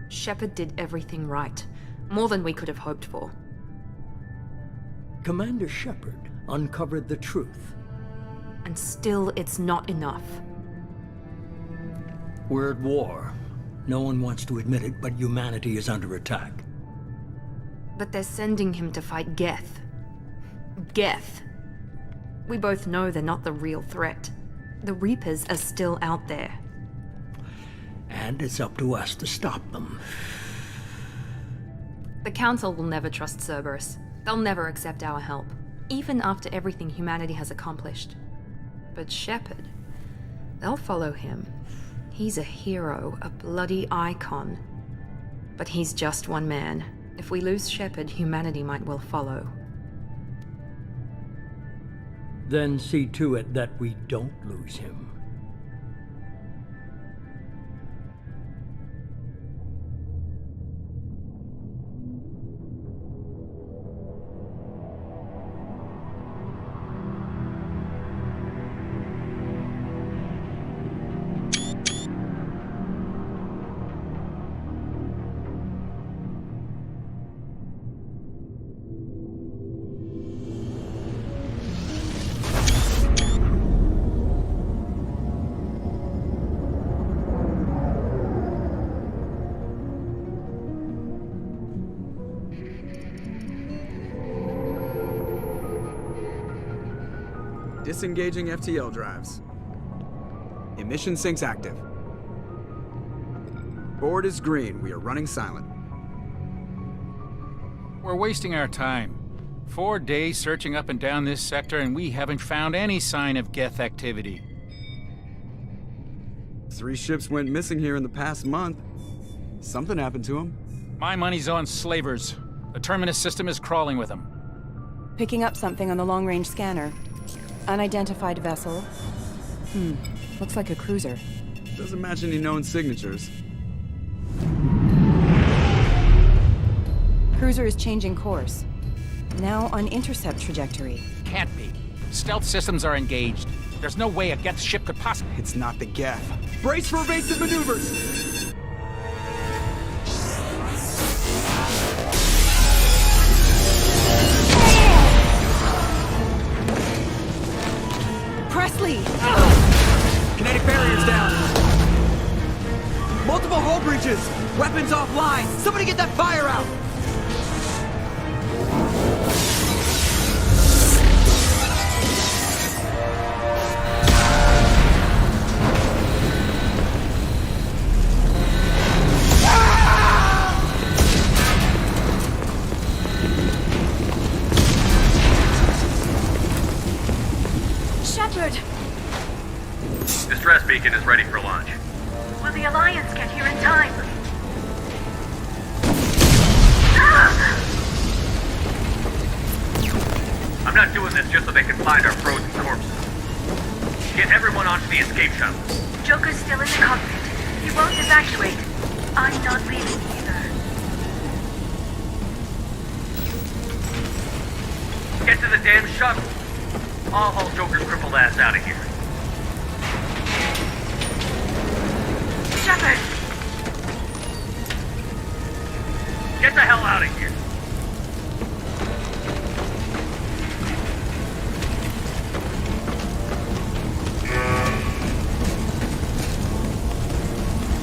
Shepard did everything right. More than we could have hoped for. Commander Shepard uncovered the truth. And still, it's not enough. We're at war. No one wants to admit it, but humanity is under attack. But they're sending him to fight Geth. Geth. We both know they're not the real threat. The Reapers are still out there. And it's up to us to stop them. The Council will never trust Cerberus. They'll never accept our help, even after everything humanity has accomplished. But Shepard, they'll follow him. He's a hero, a bloody icon. But he's just one man. If we lose Shepard, humanity might well follow. Then see to it that we don't lose him. Disengaging FTL drives. Emission sinks active. Board is green. We are running silent. We're wasting our time. 4 days searching up and down this sector, and we haven't found any sign of Geth activity. 3 ships went missing here in the past month. Something happened to them. My money's on slavers. The Terminus system is crawling with them. Picking up something on the long-range scanner. Unidentified vessel. Looks like a cruiser. Doesn't match any known signatures. Cruiser is changing course. Now on intercept trajectory. Can't be. Stealth systems are engaged. There's no way a Geth ship could possibly... It's not the Geth. Brace for evasive maneuvers! Presley! Kinetic barriers down! Multiple hull breaches! Weapons offline! Somebody get that fire out! Shepard! Distress beacon is ready for launch. Will the Alliance get here in time? I'm not doing this just so they can find our frozen corpses. Get everyone onto the escape shuttle. Joker's still in the cockpit. He won't evacuate. I'm not leaving either. Get to the damn shuttle. I'll haul Joker's crippled ass out of here. Shepard! Get the hell out of here.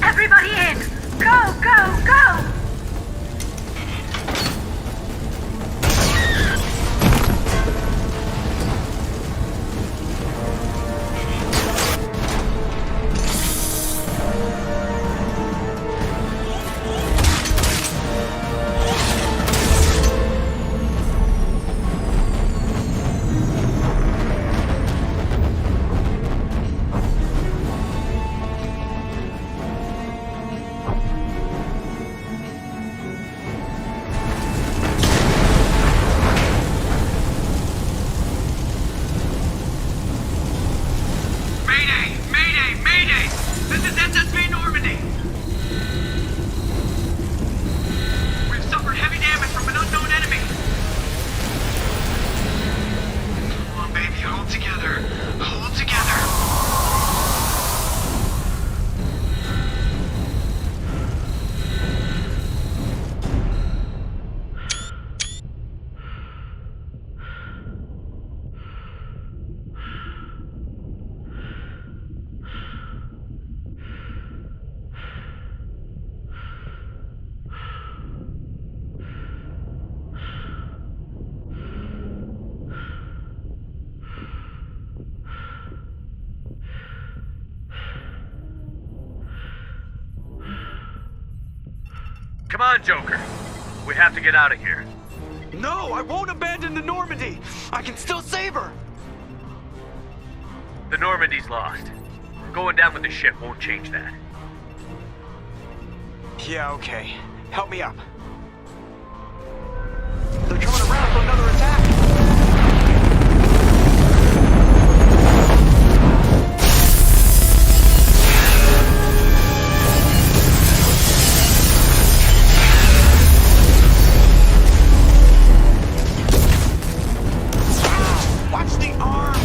Everybody in! Go, go, go! Come on, Joker. We have to get out of here. No, I won't abandon the Normandy! I can still save her! The Normandy's lost. Going down with the ship won't change that. Yeah, okay. Help me up. They're coming around for another attack! Watch the arm!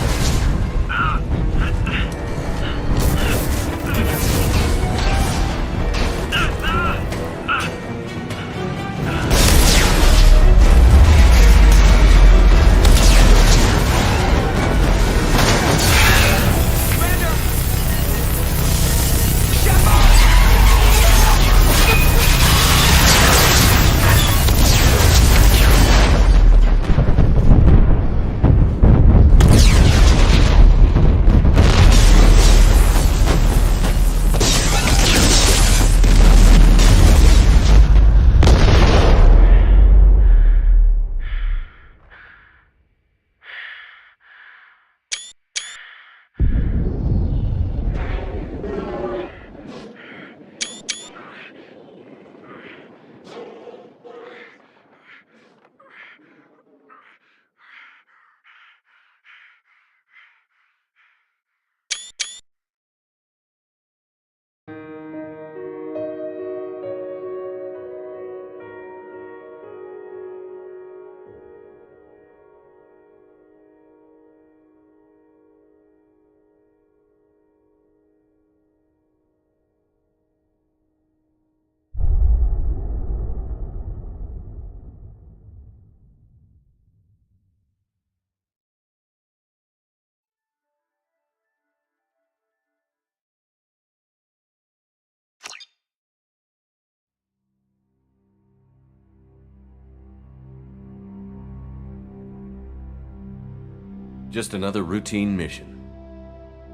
Just another routine mission.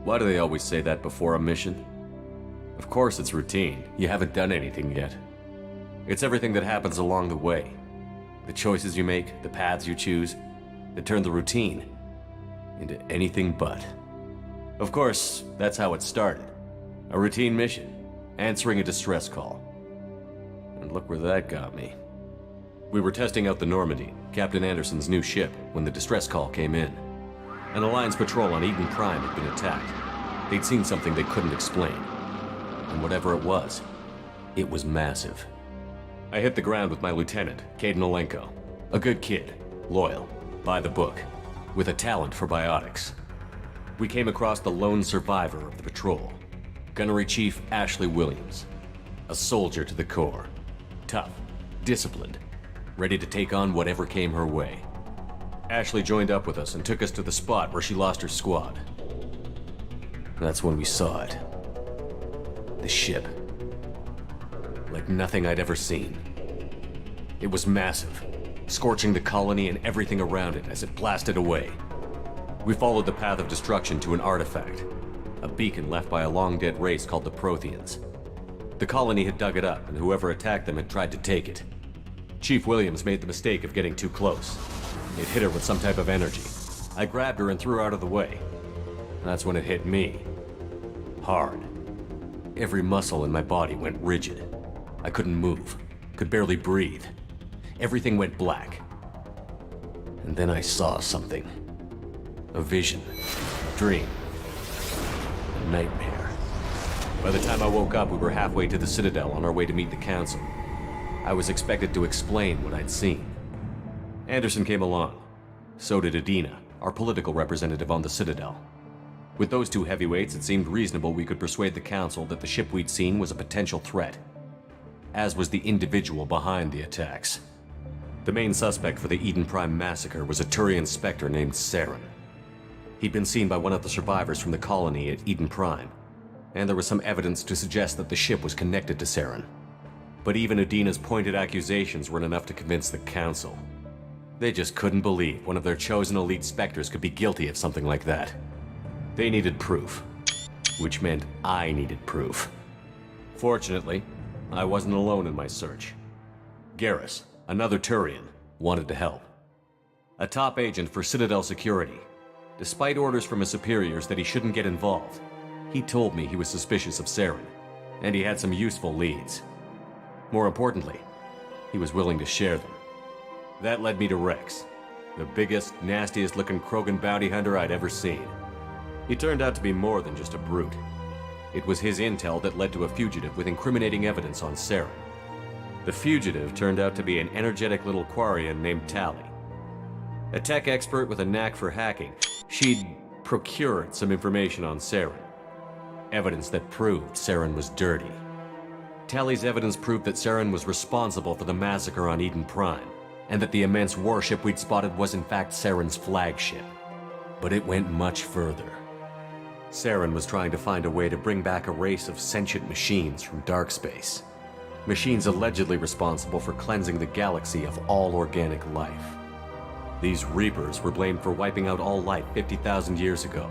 Why do they always say that before a mission? Of course it's routine. You haven't done anything yet. It's everything that happens along the way. The choices you make, the paths you choose, that turn the routine into anything but. Of course, that's how it started. A routine mission, answering a distress call. And look where that got me. We were testing out the Normandy, Captain Anderson's new ship, when the distress call came in. An Alliance patrol on Eden Prime had been attacked. They'd seen something they couldn't explain. And whatever it was massive. I hit the ground with my lieutenant, Caden Olenko. A good kid, loyal, by the book, with a talent for biotics. We came across the lone survivor of the patrol, Gunnery Chief Ashley Williams. A soldier to the core. Tough, disciplined, ready to take on whatever came her way. Ashley joined up with us and took us to the spot where she lost her squad. That's when we saw it. The ship. Like nothing I'd ever seen. It was massive, scorching the colony and everything around it as it blasted away. We followed the path of destruction to an artifact, a beacon left by a long-dead race called the Protheans. The colony had dug it up, and whoever attacked them had tried to take it. Chief Williams made the mistake of getting too close. It hit her with some type of energy. I grabbed her and threw her out of the way. That's when it hit me. Hard. Every muscle in my body went rigid. I couldn't move, could barely breathe. Everything went black. And then I saw something. A vision, a dream, a nightmare. By the time I woke up, we were halfway to the Citadel on our way to meet the Council. I was expected to explain what I'd seen. Anderson came along. So did Edina, our political representative on the Citadel. With those two heavyweights, it seemed reasonable we could persuade the Council that the ship we'd seen was a potential threat, as was the individual behind the attacks. The main suspect for the Eden Prime massacre was a Turian Spectre named Saren. He'd been seen by one of the survivors from the colony at Eden Prime, and there was some evidence to suggest that the ship was connected to Saren. But even Edina's pointed accusations weren't enough to convince the Council. They just couldn't believe one of their chosen elite Spectres could be guilty of something like that. They needed proof, which meant I needed proof. Fortunately, I wasn't alone in my search. Garrus, another Turian, wanted to help. A top agent for Citadel Security. Despite orders from his superiors that he shouldn't get involved, he told me he was suspicious of Saren, and he had some useful leads. More importantly, he was willing to share them. That led me to Rex, the biggest, nastiest-looking Krogan bounty hunter I'd ever seen. He turned out to be more than just a brute. It was his intel that led to a fugitive with incriminating evidence on Saren. The fugitive turned out to be an energetic little Quarian named Tali. A tech expert with a knack for hacking, she'd procured some information on Saren. Evidence that proved Saren was dirty. Tali's evidence proved that Saren was responsible for the massacre on Eden Prime, and that the immense warship we'd spotted was in fact Saren's flagship. But it went much further. Saren was trying to find a way to bring back a race of sentient machines from dark space. Machines allegedly responsible for cleansing the galaxy of all organic life. These Reapers were blamed for wiping out all life 50,000 years ago,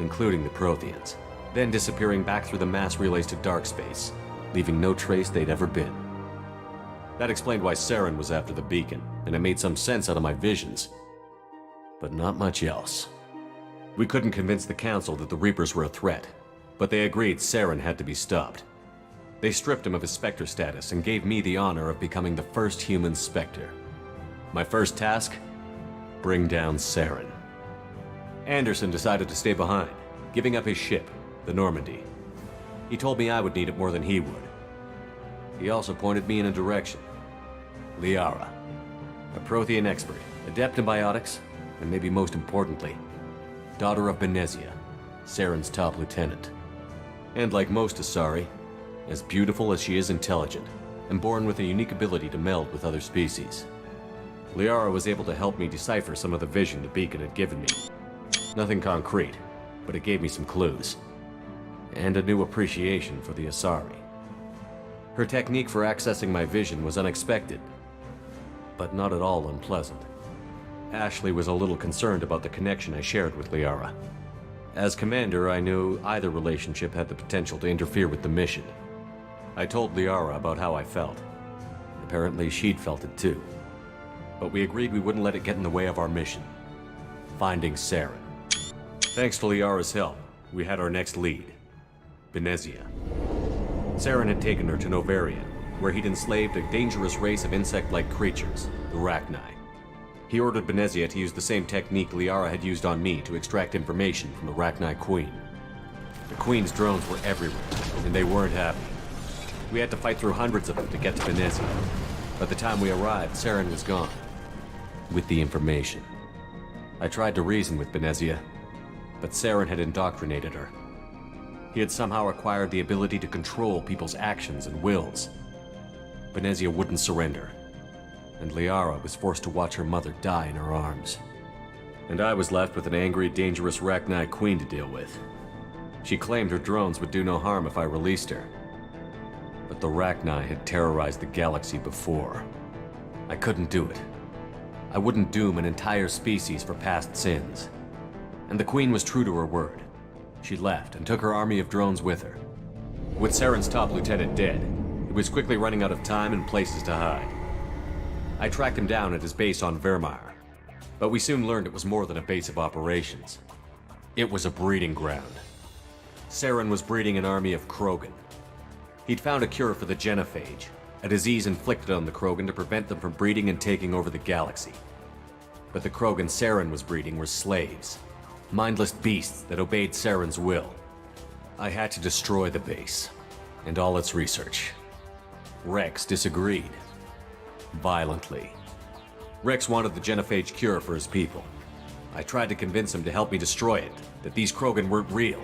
including the Protheans, then disappearing back through the mass relays to dark space, leaving no trace they'd ever been. That explained why Saren was after the beacon, and it made some sense out of my visions. But not much else. We couldn't convince the Council that the Reapers were a threat, but they agreed Saren had to be stopped. They stripped him of his Spectre status and gave me the honor of becoming the first human Spectre. My first task? Bring down Saren. Anderson decided to stay behind, giving up his ship, the Normandy. He told me I would need it more than he would. He also pointed me in a direction. Liara, a Prothean expert, adept in biotics, and maybe most importantly, daughter of Benezia, Saren's top lieutenant. And like most Asari, as beautiful as she is intelligent, and born with a unique ability to meld with other species. Liara was able to help me decipher some of the vision the beacon had given me. Nothing concrete, but it gave me some clues. And a new appreciation for the Asari. Her technique for accessing my vision was unexpected, but not at all unpleasant. Ashley was a little concerned about the connection I shared with Liara. As commander, I knew either relationship had the potential to interfere with the mission. I told Liara about how I felt. Apparently, she'd felt it too. But we agreed we wouldn't let it get in the way of our mission. Finding Saren. Thanks to Liara's help, we had our next lead. Benezia. Saren had taken her to Novaria, where he'd enslaved a dangerous race of insect-like creatures, the Rachni. He ordered Benezia to use the same technique Liara had used on me to extract information from the Rachni Queen. The Queen's drones were everywhere, and they weren't happy. We had to fight through hundreds of them to get to Benezia. By the time we arrived, Saren was gone. With the information. I tried to reason with Benezia, but Saren had indoctrinated her. He had somehow acquired the ability to control people's actions and wills. Benezia wouldn't surrender, and Liara was forced to watch her mother die in her arms. And I was left with an angry, dangerous Rachni Queen to deal with. She claimed her drones would do no harm if I released her. But the Rachni had terrorized the galaxy before. I couldn't do it. I wouldn't doom an entire species for past sins. And the Queen was true to her word. She left and took her army of drones with her. With Saren's top lieutenant dead, it was quickly running out of time and places to hide. I tracked him down at his base on Vermeer, but we soon learned it was more than a base of operations. It was a breeding ground. Saren was breeding an army of Krogan. He'd found a cure for the genophage, a disease inflicted on the Krogan to prevent them from breeding and taking over the galaxy. But the Krogan Saren was breeding were slaves, mindless beasts that obeyed Saren's will. I had to destroy the base, and all its research. Rex disagreed. Violently. Rex wanted the genophage cure for his people. I tried to convince him to help me destroy it, that these Krogan weren't real.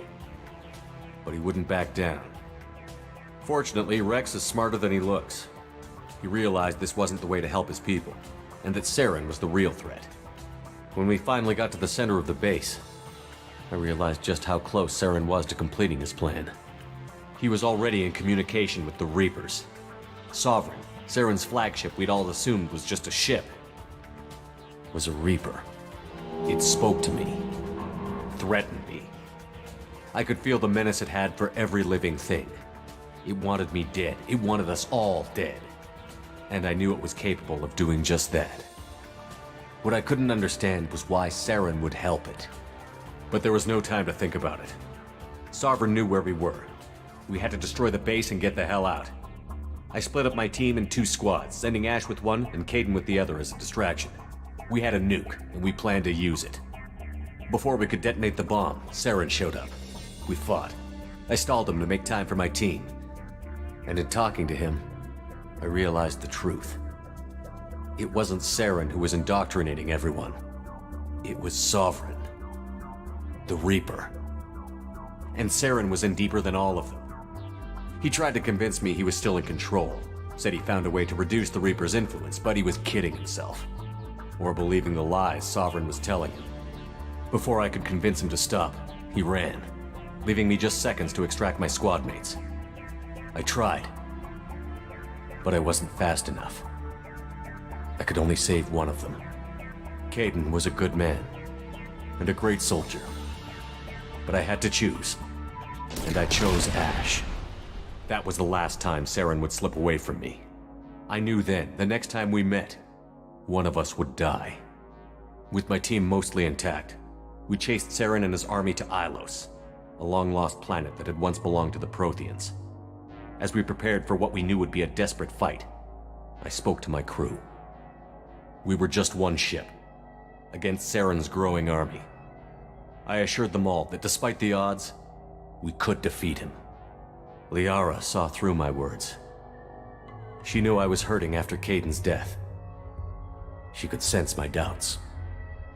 But he wouldn't back down. Fortunately, Rex is smarter than he looks. He realized this wasn't the way to help his people, and that Saren was the real threat. When we finally got to the center of the base, I realized just how close Saren was to completing his plan. He was already in communication with the Reapers. Sovereign, Saren's flagship we'd all assumed was just a ship, was a Reaper. It spoke to me, threatened me. I could feel the menace it had for every living thing. It wanted me dead. It wanted us all dead. and I knew it was capable of doing just that. What I couldn't understand was why Saren would help it. But there was no time to think about it. Sovereign knew where we were. We had to destroy the base and get the hell out. I split up my team in 2 squads, sending Ash with one and Caden with the other as a distraction. We had a nuke, and we planned to use it. Before we could detonate the bomb, Saren showed up. We fought. I stalled him to make time for my team. And in talking to him, I realized the truth. It wasn't Saren who was indoctrinating everyone. It was Sovereign. The Reaper. And Saren was in deeper than all of them. He tried to convince me he was still in control. Said he found a way to reduce the Reaper's influence, but he was kidding himself. Or believing the lies Sovereign was telling him. Before I could convince him to stop, he ran, leaving me just seconds to extract my squad mates. I tried, but I wasn't fast enough. I could only save one of them. Caden was a good man, and a great soldier. But I had to choose, and I chose Ash. That was the last time Saren would slip away from me. I knew then, the next time we met, one of us would die. With my team mostly intact, we chased Saren and his army to Ilos, a long-lost planet that had once belonged to the Protheans. As we prepared for what we knew would be a desperate fight, I spoke to my crew. We were just one ship, against Saren's growing army. I assured them all that despite the odds, we could defeat him. Liara saw through my words. She knew I was hurting after Caden's death. She could sense my doubts.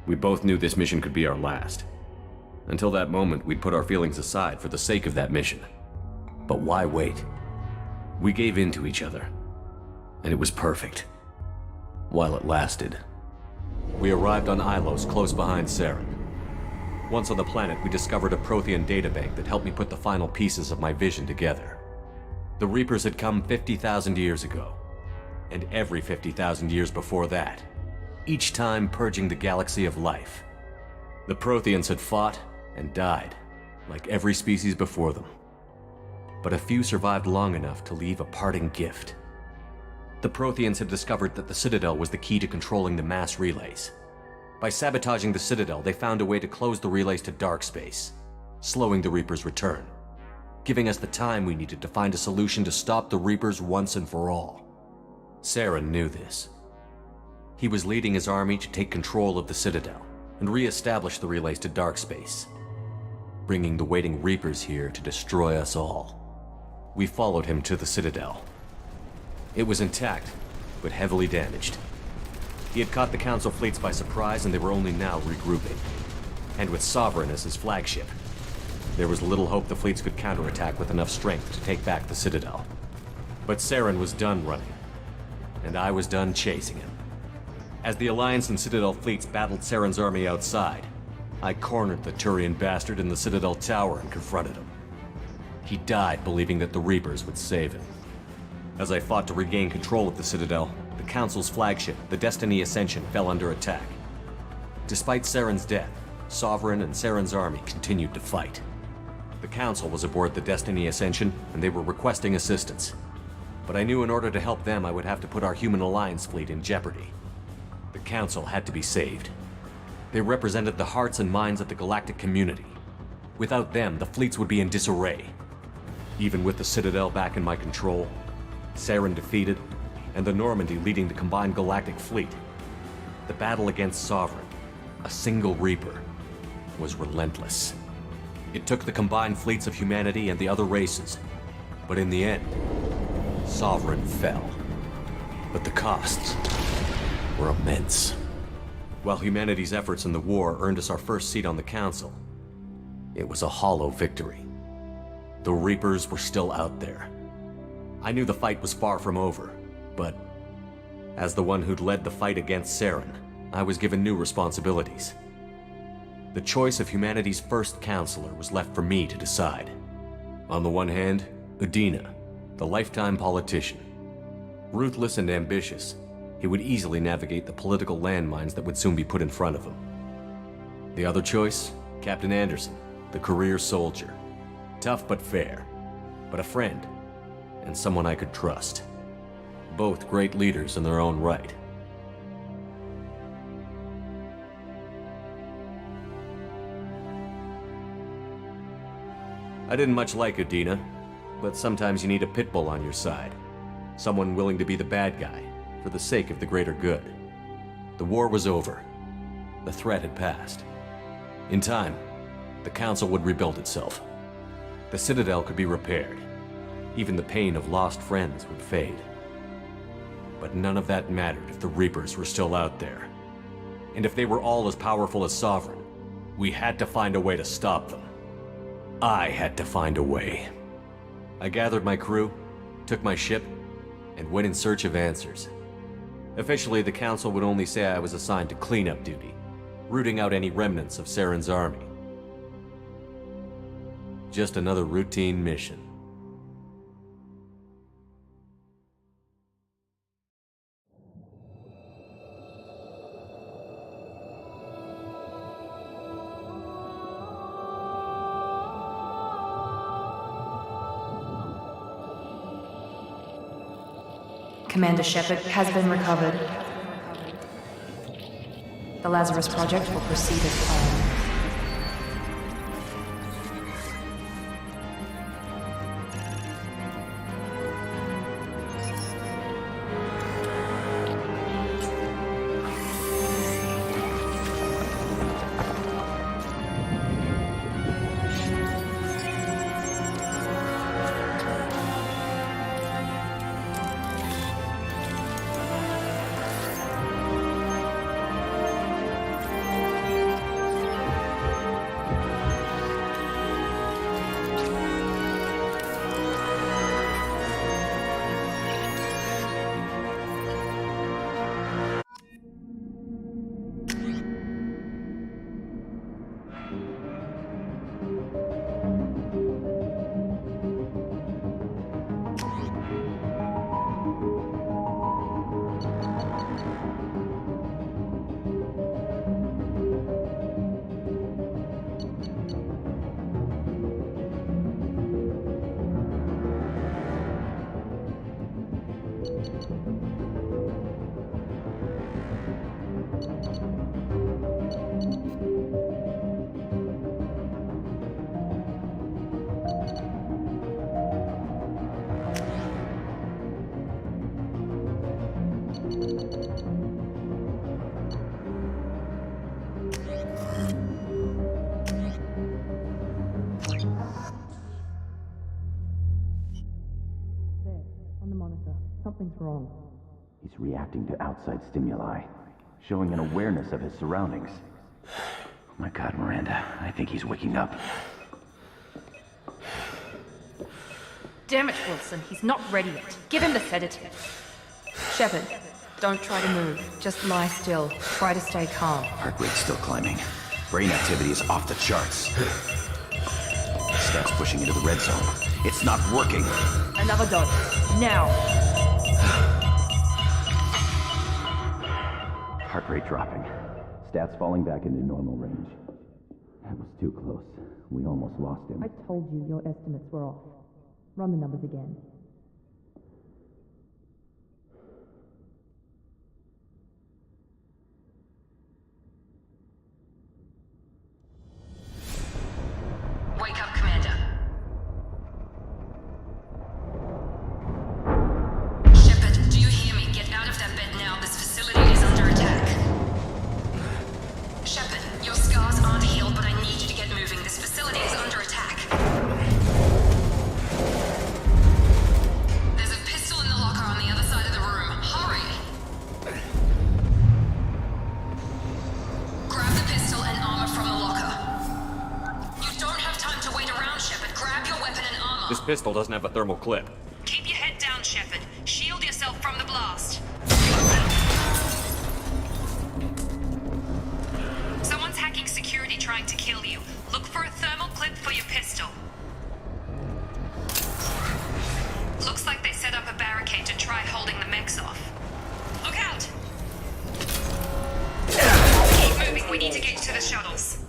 We both knew this mission could be our last. Until that moment, we'd put our feelings aside for the sake of that mission. But why wait? We gave in to each other, and it was perfect. While it lasted. We arrived on Ilos, close behind Saren. Once on the planet, we discovered a Prothean databank that helped me put the final pieces of my vision together. The Reapers had come 50,000 years ago, and every 50,000 years before that, each time purging the galaxy of life. The Protheans had fought and died, like every species before them. But a few survived long enough to leave a parting gift. The Protheans had discovered that the Citadel was the key to controlling the mass relays. By sabotaging the Citadel, they found a way to close the relays to dark space, slowing the Reaper's return, giving us the time we needed to find a solution to stop the Reapers once and for all. Saren knew this. He was leading his army to take control of the Citadel and re-establish the relays to dark space, bringing the waiting Reapers here to destroy us all. We followed him to the Citadel. It was intact, but heavily damaged. He had caught the Council fleets by surprise, and they were only now regrouping. And with Sovereign as his flagship, there was little hope the fleets could counterattack with enough strength to take back the Citadel. But Saren was done running, and I was done chasing him. As the Alliance and Citadel fleets battled Saren's army outside, I cornered the Turian bastard in the Citadel tower and confronted him. He died believing that the Reapers would save him. As I fought to regain control of the Citadel, the Council's flagship, the Destiny Ascension, fell under attack. Despite Saren's death, Sovereign and Saren's army continued to fight. The Council was aboard the Destiny Ascension, and they were requesting assistance. But I knew in order to help them, I would have to put our human Alliance fleet in jeopardy. The Council had to be saved. They represented the hearts and minds of the galactic community. Without them, the fleets would be in disarray. Even with the Citadel back in my control, Saren defeated, and the Normandy leading the combined galactic fleet, the battle against Sovereign, a single Reaper, was relentless. It took the combined fleets of humanity and the other races, but in the end, Sovereign fell. But the costs were immense. While humanity's efforts in the war earned us our first seat on the Council, it was a hollow victory. The Reapers were still out there. I knew the fight was far from over, but as the one who'd led the fight against Saren, I was given new responsibilities. The choice of humanity's first counselor was left for me to decide. On the one hand, Udina, the lifetime politician. Ruthless and ambitious, he would easily navigate the political landmines that would soon be put in front of him. The other choice, Captain Anderson, the career soldier. Tough but fair, but a friend, and someone I could trust. both great leaders in their own right. I didn't much like Udina, but sometimes you need a pit bull on your side. Someone willing to be the bad guy, for the sake of the greater good. The war was over. The threat had passed. In time, the Council would rebuild itself. The Citadel could be repaired. Even the pain of lost friends would fade. But none of that mattered if the Reapers were still out there. And if they were all as powerful as Sovereign, we had to find a way to stop them. I had to find a way. I gathered my crew, took my ship, and went in search of answers. Officially, the Council would only say I was assigned to cleanup duty, rooting out any remnants of Saren's army. Just another routine mission. Commander Shepard has been recovered. The Lazarus Project will proceed as planned. Something's wrong. He's reacting to outside stimuli, showing an awareness of his surroundings. Oh my God, Miranda, I think he's waking up. Damn it, Wilson, he's not ready yet. Give him the sedative. Shepard, don't try to move. Just lie still. Try to stay calm. Heart rate's still climbing. Brain activity is off the charts. Stats pushing into the red zone. It's not working. Another dose. Now. Heart rate dropping. Stats falling back into normal range. That was too close. We almost lost him. I told you your estimates were off. Run the numbers again. Wake up, Commander. Shepard, do you hear me? Get out of that bed now. This facility is under attack. Shepard, your scars aren't healed, but I need you to get moving. This facility is under attack. There's a pistol in the locker on the other side of the room. Hurry! Grab the pistol and armor from the locker. You don't have time to wait around, Shepard. Grab your weapon and armor. This pistol doesn't have a thermal clip. Keep your head down, Shepard. Shield yourself from the blast. Someone's hacking security trying to kill you. Look for a thermal clip for your pistol. Looks like they set up a barricade to try holding the mechs off. Look out! Keep moving, we need to get to the shuttles.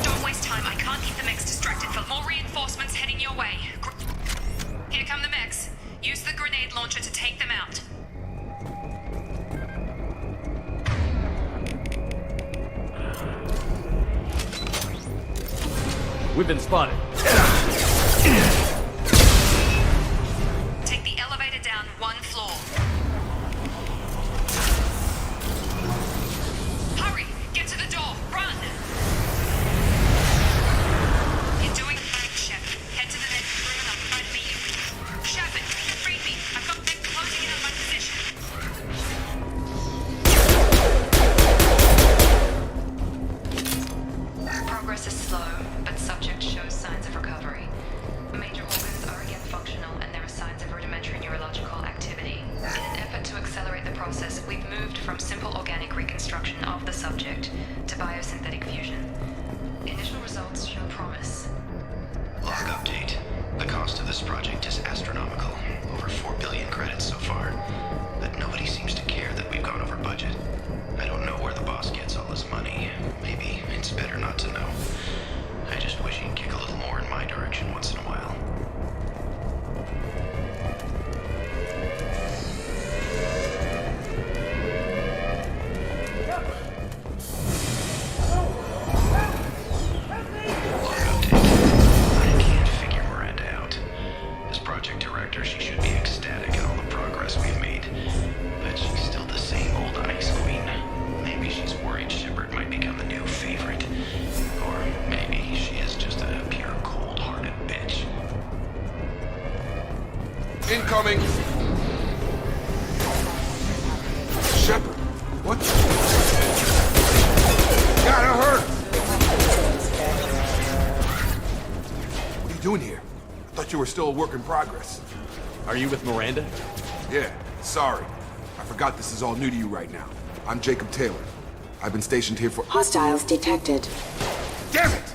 Don't waste time. I can't keep the mechs distracted. For more reinforcements heading your way. Here come the mechs. Use the grenade launcher to take them out. We've been spotted. Take the elevator down one floor. Hurry! Get to the door! Run! You're doing fine, Shep. Head to the next room and I'll try to meet you. Shepard, read me. I've got them closing in on my position. Progress is slow, but subject shows signs of recovery. Major organs are again functional, and there are signs of rudimentary neurological activity. In an effort to accelerate the process, we've moved from simple organic reconstruction of the subject to biosynthetic fusion. Initial results show promise. Log update. The cost of this project is astronomical. Over 4 billion credits so far. But nobody seems to care that we've gone over budget. I don't know where the boss gets all his money. Maybe it's better not to know. I just wish he'd kick a little more in my direction once in a while. Log update. I can't figure Miranda out. As project director, she should be ecstatic at all the progress we've made. But she's still the same old ice queen. Maybe she's worried Shepard might become the new favorite. Or maybe she is just a pure cold-hearted bitch. Incoming! Shepard, what? Gotta hurt! What are you doing here? I thought you were still a work in progress. Are you with Miranda? Yeah, sorry. I forgot this is all new to you right now. I'm Jacob Taylor. I've been stationed here for— Hostiles detected. Damn it!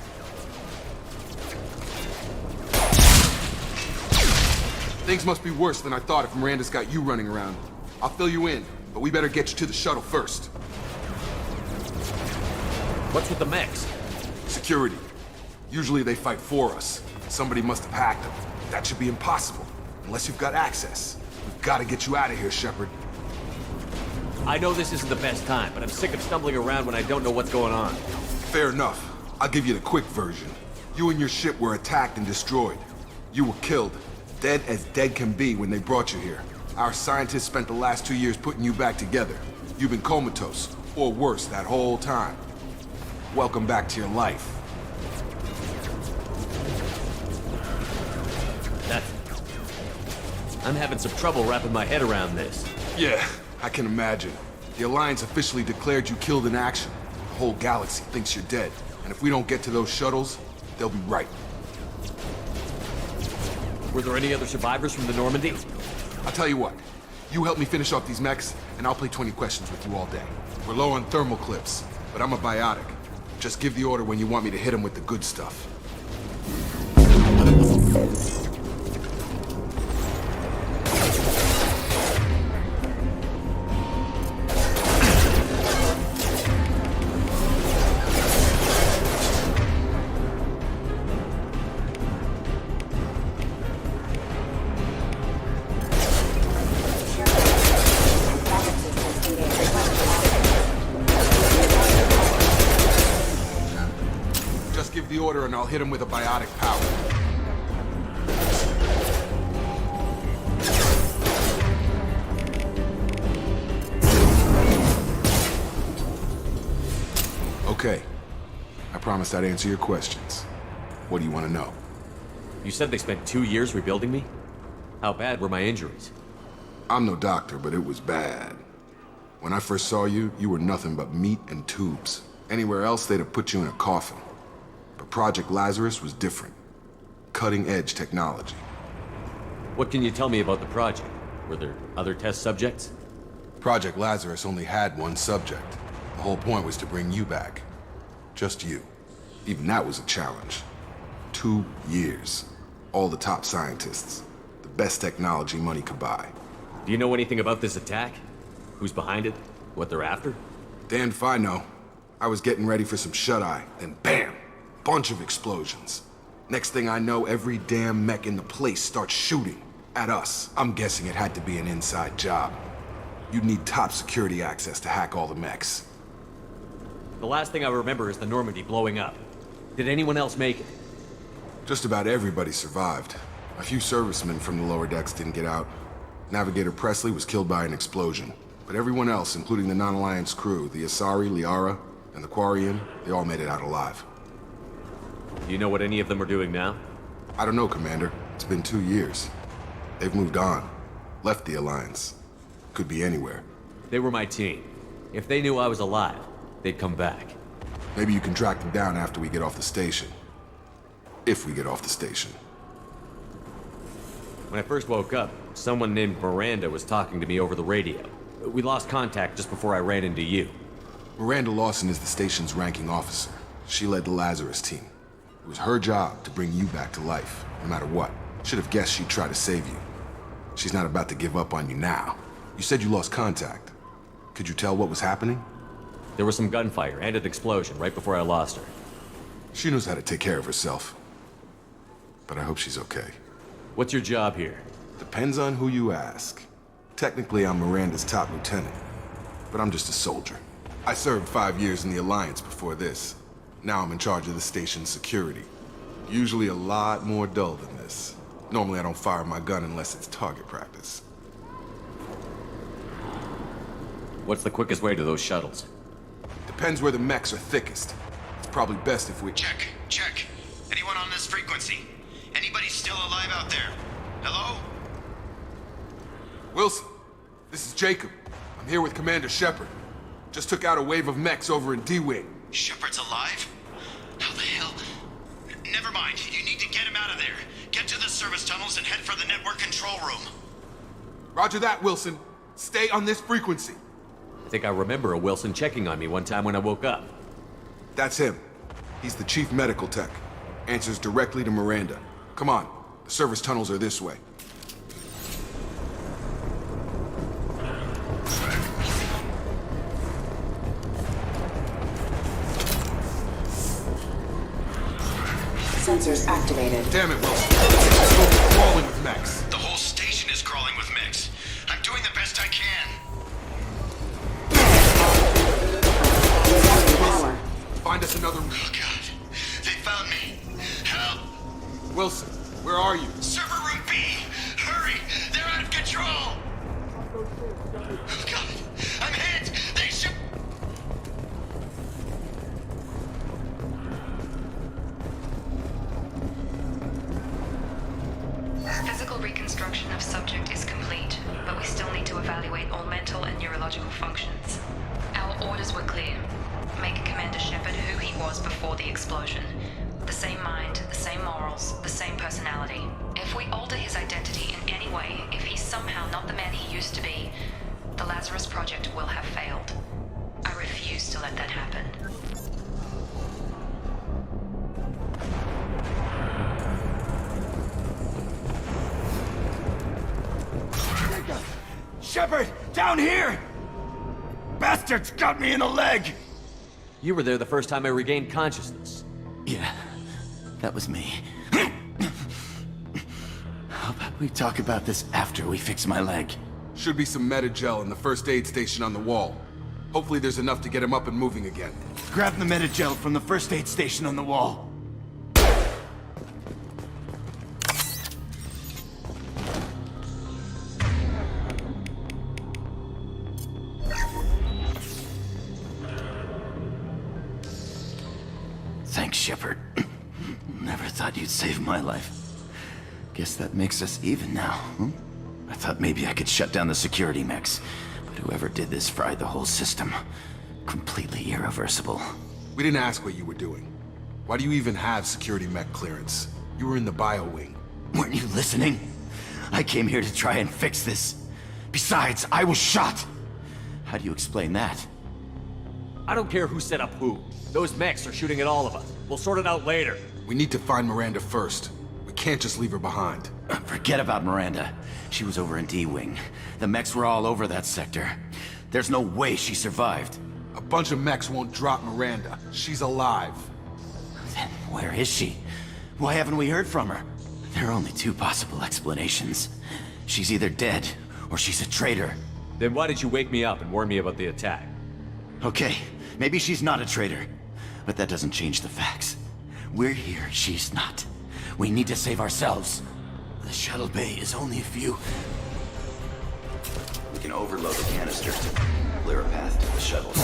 Things must be worse than I thought if Miranda's got you running around. I'll fill you in, but we better get you to the shuttle first. What's with the mechs? Security. Usually they fight for us. Somebody must have hacked them. That should be impossible, unless you've got access. We've got to get you out of here, Shepard. I know this isn't the best time, but I'm sick of stumbling around when I don't know what's going on. Fair enough. I'll give you the quick version. You and your ship were attacked and destroyed. You were killed. Dead as dead can be when they brought you here. Our scientists spent the last 2 years putting you back together. You've been comatose, or worse, that whole time. Welcome back to your life. I'm having some trouble wrapping my head around this. Yeah, I can imagine. The Alliance officially declared you killed in action. The whole galaxy thinks you're dead. And if we don't get to those shuttles, they'll be right. Were there any other survivors from the Normandy? I'll tell you what. You help me finish off these mechs, and I'll play 20 questions with you all day. We're low on thermal clips, but I'm a biotic. Just give the order when you want me to hit them with the good stuff. Give the order and I'll hit him with a biotic power. Okay. I promised I'd answer your questions. What do you want to know? You said they spent 2 years rebuilding me? How bad were my injuries? I'm no doctor, but it was bad. When I first saw you, you were nothing but meat and tubes. Anywhere else, they'd have put you in a coffin. But Project Lazarus was different. Cutting-edge technology. What can you tell me about the project? Were there other test subjects? Project Lazarus only had one subject. The whole point was to bring you back. Just you. Even that was a challenge. 2 years. All the top scientists. The best technology money could buy. Do you know anything about this attack? Who's behind it? What they're after? Damned if I know. I was getting ready for some shut-eye, then bam! Bunch of explosions. Next thing I know, every damn mech in the place starts shooting at us. I'm guessing it had to be an inside job. You'd need top security access to hack all the mechs. The last thing I remember is the Normandy blowing up. Did anyone else make it? Just about everybody survived. A few servicemen from the lower decks didn't get out. Navigator Presley was killed by an explosion. But everyone else, including the non-Alliance crew, the Asari, Liara, and the Quarian, they all made it out alive. Do you know what any of them are doing now? I don't know, Commander. It's been 2 years. They've moved on. Left the Alliance. Could be anywhere. They were my team. If they knew I was alive, they'd come back. Maybe you can track them down after we get off the station. If we get off the station. When I first woke up, someone named Miranda was talking to me over the radio. We lost contact just before I ran into you. Miranda Lawson is the station's ranking officer. She led the Lazarus team. It was her job to bring you back to life, no matter what. Should have guessed she'd try to save you. She's not about to give up on you now. You said you lost contact. Could you tell what was happening? There was some gunfire and an explosion right before I lost her. She knows how to take care of herself. But I hope she's okay. What's your job here? Depends on who you ask. Technically, I'm Miranda's top lieutenant. But I'm just a soldier. I served 5 years in the Alliance before this. Now I'm in charge of the station's security. Usually a lot more dull than this. Normally I don't fire my gun unless it's target practice. What's the quickest way to those shuttles? Depends where the mechs are thickest. It's probably best if we... Check. Anyone on this frequency? Anybody still alive out there? Hello? Wilson, this is Jacob. I'm here with Commander Shepard. Just took out a wave of mechs over in D-Wing. Shepard's alive? How the hell? Never mind. You need to get him out of there. Get to the service tunnels and head for the network control room. Roger that, Wilson. Stay on this frequency. I think I remember a Wilson checking on me one time when I woke up. That's him. He's the chief medical tech. Answers directly to Miranda. Come on. The service tunnels are this way. Sensors activated. Damn it, Wilson. It's crawling with mechs. The whole station is crawling with mechs. I'm doing the best I can. Find us another... Oh, God. They found me. Help! Wilson, where are you? Server room B! Hurry! They're out of control! Oh, God! I'm hit! They shoot... Physical reconstruction of subject is complete, but we still need to evaluate all mental and neurological functions. Our orders were clear. Make Commander Shepard who he was before the explosion. The same mind, the same morals, the same personality. If we alter his identity in any way, if he's somehow not the man he used to be, the Lazarus Project will have failed. I refuse to let that happen. Shepard! Down here! Bastards got me in the leg! You were there the first time I regained consciousness. Yeah, that was me. How about we talk about this after we fix my leg? Should be some Metagel in the first aid station on the wall. Hopefully there's enough to get him up and moving again. Grab the Metagel from the first aid station on the wall. Thanks, Shepard. Never thought you'd save my life. Guess that makes us even now, huh? I thought maybe I could shut down the security mechs, but whoever did this fried the whole system. Completely irreversible. We didn't ask what you were doing. Why do you even have security mech clearance? You were in the bio wing. Weren't you listening? I came here to try and fix this. Besides, I was shot. How do you explain that? I don't care who set up who. Those mechs are shooting at all of us. We'll sort it out later. We need to find Miranda first. We can't just leave her behind. Forget about Miranda. She was over in D-Wing. The mechs were all over that sector. There's no way she survived. A bunch of mechs won't drop Miranda. She's alive. Then where is she? Why haven't we heard from her? There are only two possible explanations. She's either dead, or she's a traitor. Then why did you wake me up and warn me about the attack? Okay, maybe she's not a traitor. But that doesn't change the facts. We're here, she's not. We need to save ourselves. The shuttle bay is only a few... We can overload the canisters to clear a path to the shuttles.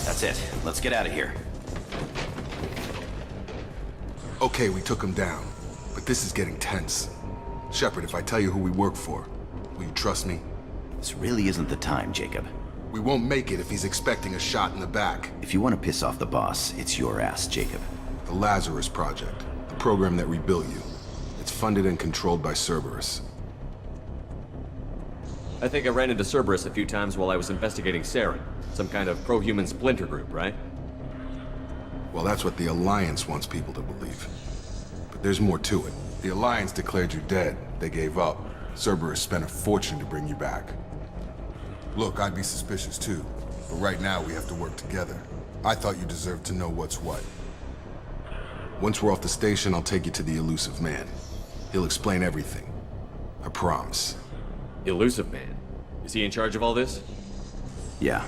That's it. Let's get out of here. Okay, we took him down. But this is getting tense. Shepard, if I tell you who we work for, will you trust me? This really isn't the time, Jacob. We won't make it if he's expecting a shot in the back. If you want to piss off the boss, it's your ass, Jacob. The Lazarus Project. The program that rebuilt you. It's funded and controlled by Cerberus. I think I ran into Cerberus a few times while I was investigating Saren. Some kind of pro-human splinter group, right? Well, that's what the Alliance wants people to believe. But there's more to it. The Alliance declared you dead. They gave up. Cerberus spent a fortune to bring you back. Look, I'd be suspicious too. But right now, we have to work together. I thought you deserved to know what's what. Once we're off the station, I'll take you to the Elusive Man. He'll explain everything. I promise. Elusive Man? Is he in charge of all this? Yeah.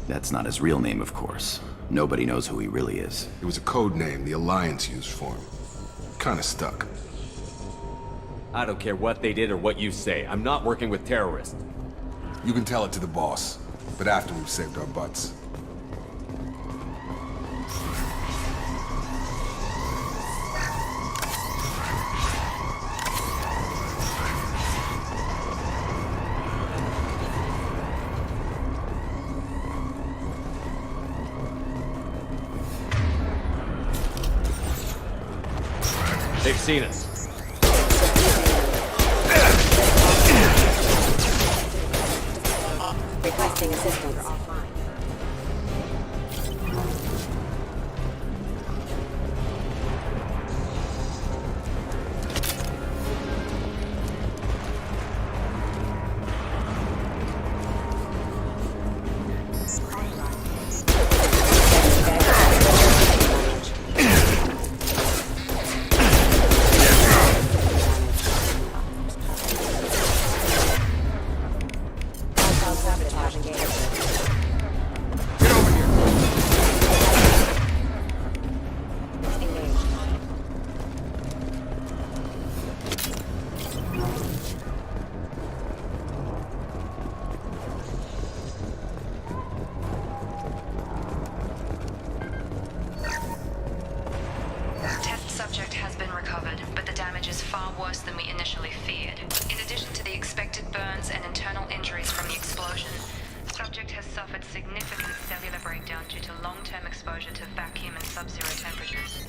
That's not his real name, of course. Nobody knows who he really is. It was a code name the Alliance used for him. Kinda stuck. I don't care what they did or what you say. I'm not working with terrorists. You can tell it to the boss, but after we've saved our butts. They've seen us. Requesting assistance. Subject has been recovered, but the damage is far worse than we initially feared. In addition to the expected burns and internal injuries from the explosion, subject has suffered significant cellular breakdown due to long-term exposure to vacuum and sub-zero temperatures.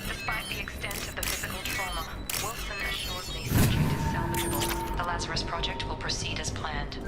Despite the extent of the physical trauma, Wilson assures me subject is salvageable. The Lazarus Project will proceed as planned.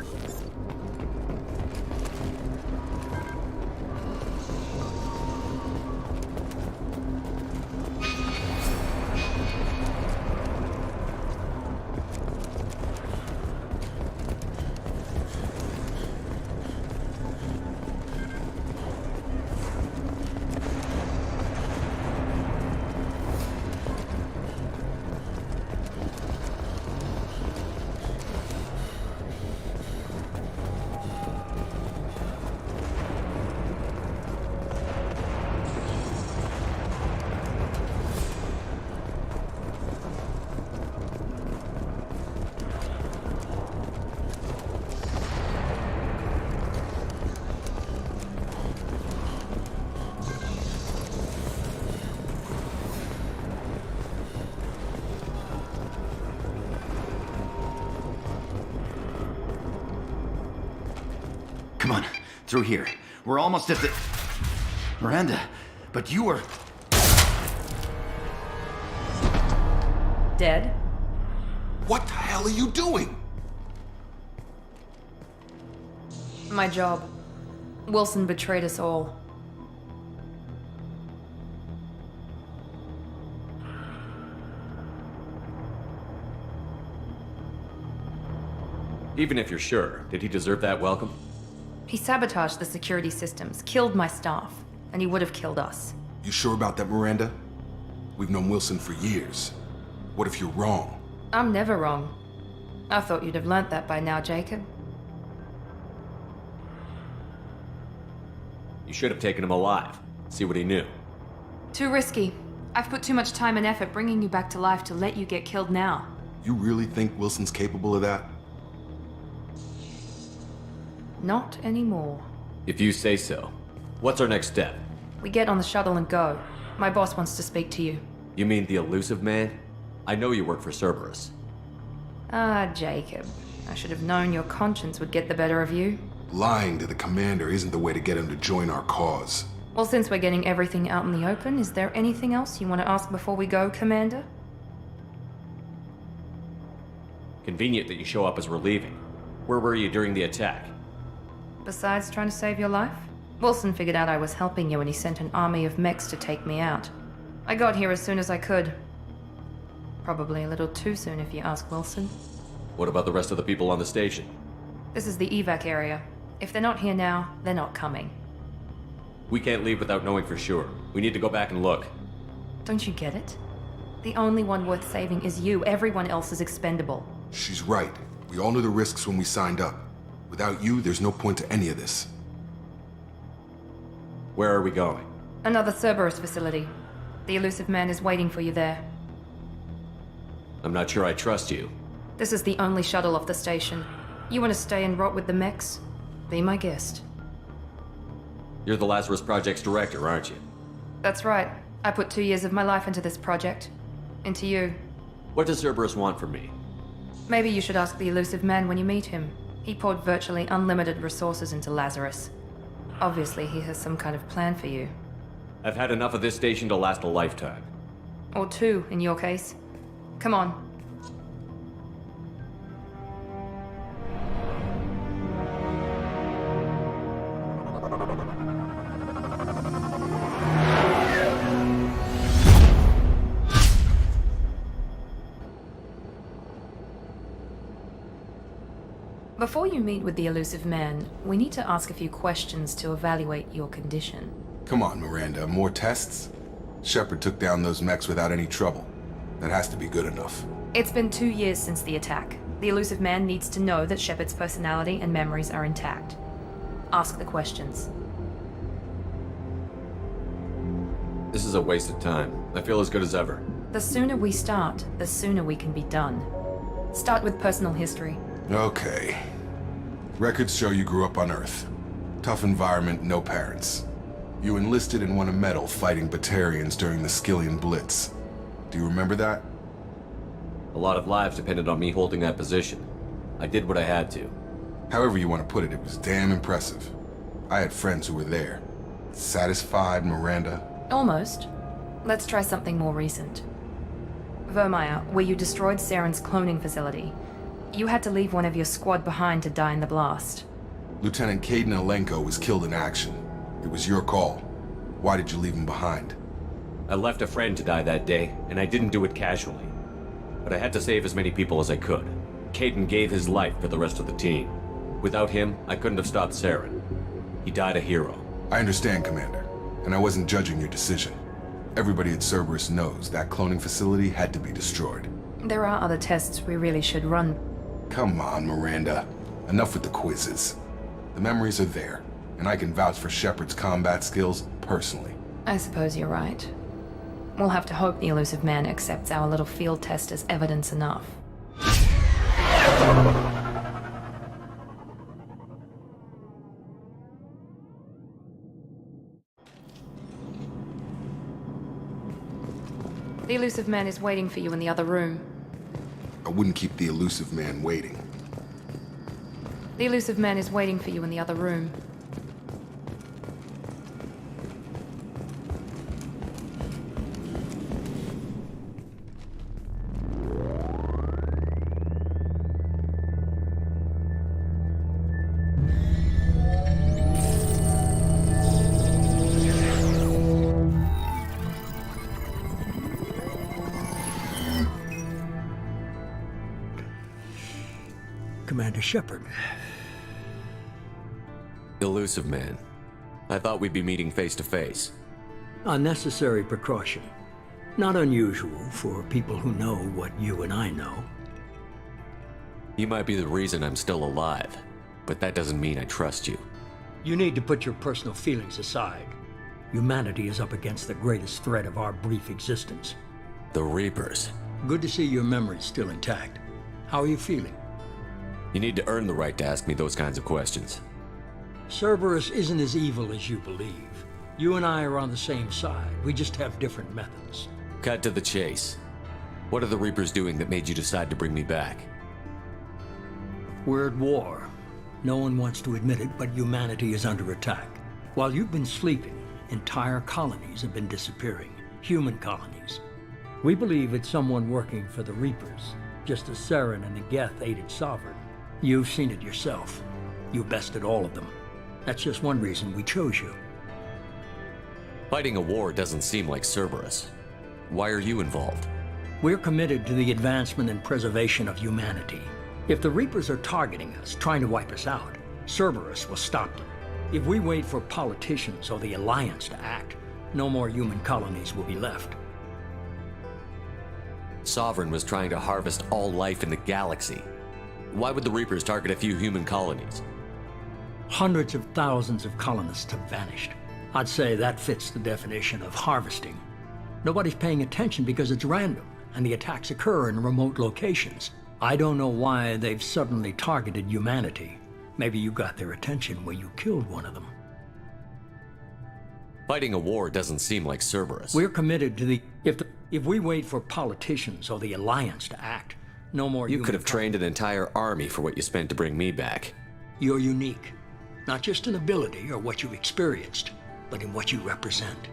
Come on, through here. We're almost at the... Miranda, but you were... Dead? What the hell are you doing? My job. Wilson betrayed us all. Even if you're sure, did he deserve that welcome? He sabotaged the security systems, killed my staff, and he would have killed us. You sure about that, Miranda? We've known Wilson for years. What if you're wrong? I'm never wrong. I thought you'd have learnt that by now, Jacob. You should have taken him alive. See what he knew. Too risky. I've put too much time and effort bringing you back to life to let you get killed now. You really think Wilson's capable of that? Not anymore. If you say so. What's our next step? We get on the shuttle and go. My boss wants to speak to you. You mean the elusive man? I know you work for Cerberus. Ah, Jacob. I should have known your conscience would get the better of you. Lying to the commander isn't the way to get him to join our cause. Well, since we're getting everything out in the open, is there anything else you want to ask before we go, Commander? Convenient that you show up as we're leaving. Where were you during the attack? Besides trying to save your life? Wilson figured out I was helping you and he sent an army of mechs to take me out. I got here as soon as I could. Probably a little too soon if you ask Wilson. What about the rest of the people on the station? This is the evac area. If they're not here now, they're not coming. We can't leave without knowing for sure. We need to go back and look. Don't you get it? The only one worth saving is you. Everyone else is expendable. She's right. We all knew the risks when we signed up. Without you, there's no point to any of this. Where are we going? Another Cerberus facility. The elusive man is waiting for you there. I'm not sure I trust you. This is the only shuttle off the station. You want to stay and rot with the mechs? Be my guest. You're the Lazarus Project's director, aren't you? That's right. I put 2 years of my life into this project. Into you. What does Cerberus want from me? Maybe you should ask the elusive man when you meet him. He poured virtually unlimited resources into Lazarus. Obviously, he has some kind of plan for you. I've had enough of this station to last a lifetime. Or 2, in your case. Come on. Before you meet with the elusive man, we need to ask a few questions to evaluate your condition. Come on, Miranda, more tests? Shepard took down those mechs without any trouble. That has to be good enough. It's been 2 years since the attack. The elusive man needs to know that Shepard's personality and memories are intact. Ask the questions. This is a waste of time. I feel as good as ever. The sooner we start, the sooner we can be done. Start with personal history. Okay. Records show you grew up on Earth. Tough environment, no parents. You enlisted and won a medal fighting Batarians during the Skillian Blitz. Do you remember that? A lot of lives depended on me holding that position. I did what I had to. However you want to put it, it was damn impressive. I had friends who were there. Satisfied, Miranda? Almost. Let's try something more recent. Vermeer, where you destroyed Saren's cloning facility. You had to leave one of your squad behind to die in the blast. Lieutenant Caden Alenko was killed in action. It was your call. Why did you leave him behind? I left a friend to die that day, and I didn't do it casually. But I had to save as many people as I could. Caden gave his life for the rest of the team. Without him, I couldn't have stopped Saren. He died a hero. I understand, Commander, and I wasn't judging your decision. Everybody at Cerberus knows that cloning facility had to be destroyed. There are other tests we really should run. Come on, Miranda. Enough with the quizzes. The memories are there, and I can vouch for Shepard's combat skills personally. I suppose you're right. We'll have to hope the elusive man accepts our little field test as evidence enough. The elusive man is waiting for you in the other room. I wouldn't keep the elusive man waiting. The elusive man is waiting for you in the other room. Commander Shepard. Elusive man. I thought we'd be meeting face to face. A necessary precaution. Not unusual for people who know what you and I know. You might be the reason I'm still alive, but that doesn't mean I trust you. You need to put your personal feelings aside. Humanity is up against the greatest threat of our brief existence. The Reapers. Good to see your memory's still intact. How are you feeling? You need to earn the right to ask me those kinds of questions. Cerberus isn't as evil as you believe. You and I are on the same side. We just have different methods. Cut to the chase. What are the Reapers doing that made you decide to bring me back? We're at war. No one wants to admit it, but humanity is under attack. While you've been sleeping, entire colonies have been disappearing. Human colonies. We believe it's someone working for the Reapers, just as Saren and the Geth aided Sovereign. You've seen it yourself. You bested all of them. That's just one reason we chose you. Fighting a war doesn't seem like Cerberus. Why are you involved? We're committed to the advancement and preservation of humanity. If the Reapers are targeting us, trying to wipe us out, Cerberus will stop them. If we wait for politicians or the Alliance to act, no more human colonies will be left. Sovereign was trying to harvest all life in the galaxy. Why would the Reapers target a few human colonies? Hundreds of thousands of colonists have vanished. I'd say that fits the definition of harvesting. Nobody's paying attention because it's random, and the attacks occur in remote locations. I don't know why they've suddenly targeted humanity. Maybe you got their attention when you killed one of them. Fighting a war doesn't seem like Cerberus. We're committed to the... If we wait for politicians or the Alliance to act, no more You could have trained an entire army for what you spent to bring me back. You're unique. Not just in ability or what you've experienced, but in what you represent.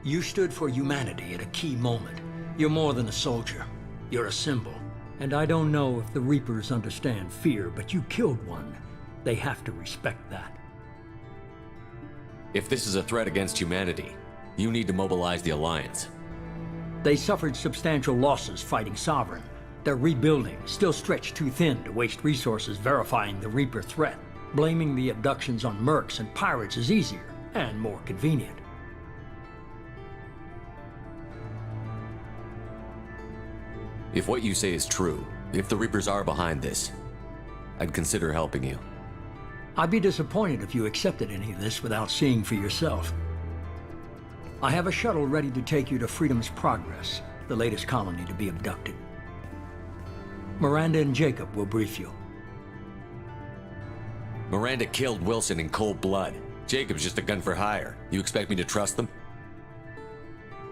You stood for humanity at a key moment. You're more than a soldier. You're a symbol. And I don't know if the Reapers understand fear, but you killed one. They have to respect that. If this is a threat against humanity, you need to mobilize the Alliance. They suffered substantial losses fighting Sovereign. They're rebuilding, still stretched too thin to waste resources verifying the Reaper threat. Blaming the abductions on mercs and pirates is easier and more convenient. If what you say is true, if the Reapers are behind this, I'd consider helping you. I'd be disappointed if you accepted any of this without seeing for yourself. I have a shuttle ready to take you to Freedom's Progress, the latest colony to be abducted. Miranda and Jacob will brief you. Miranda killed Wilson in cold blood. Jacob's just a gun for hire. You expect me to trust them?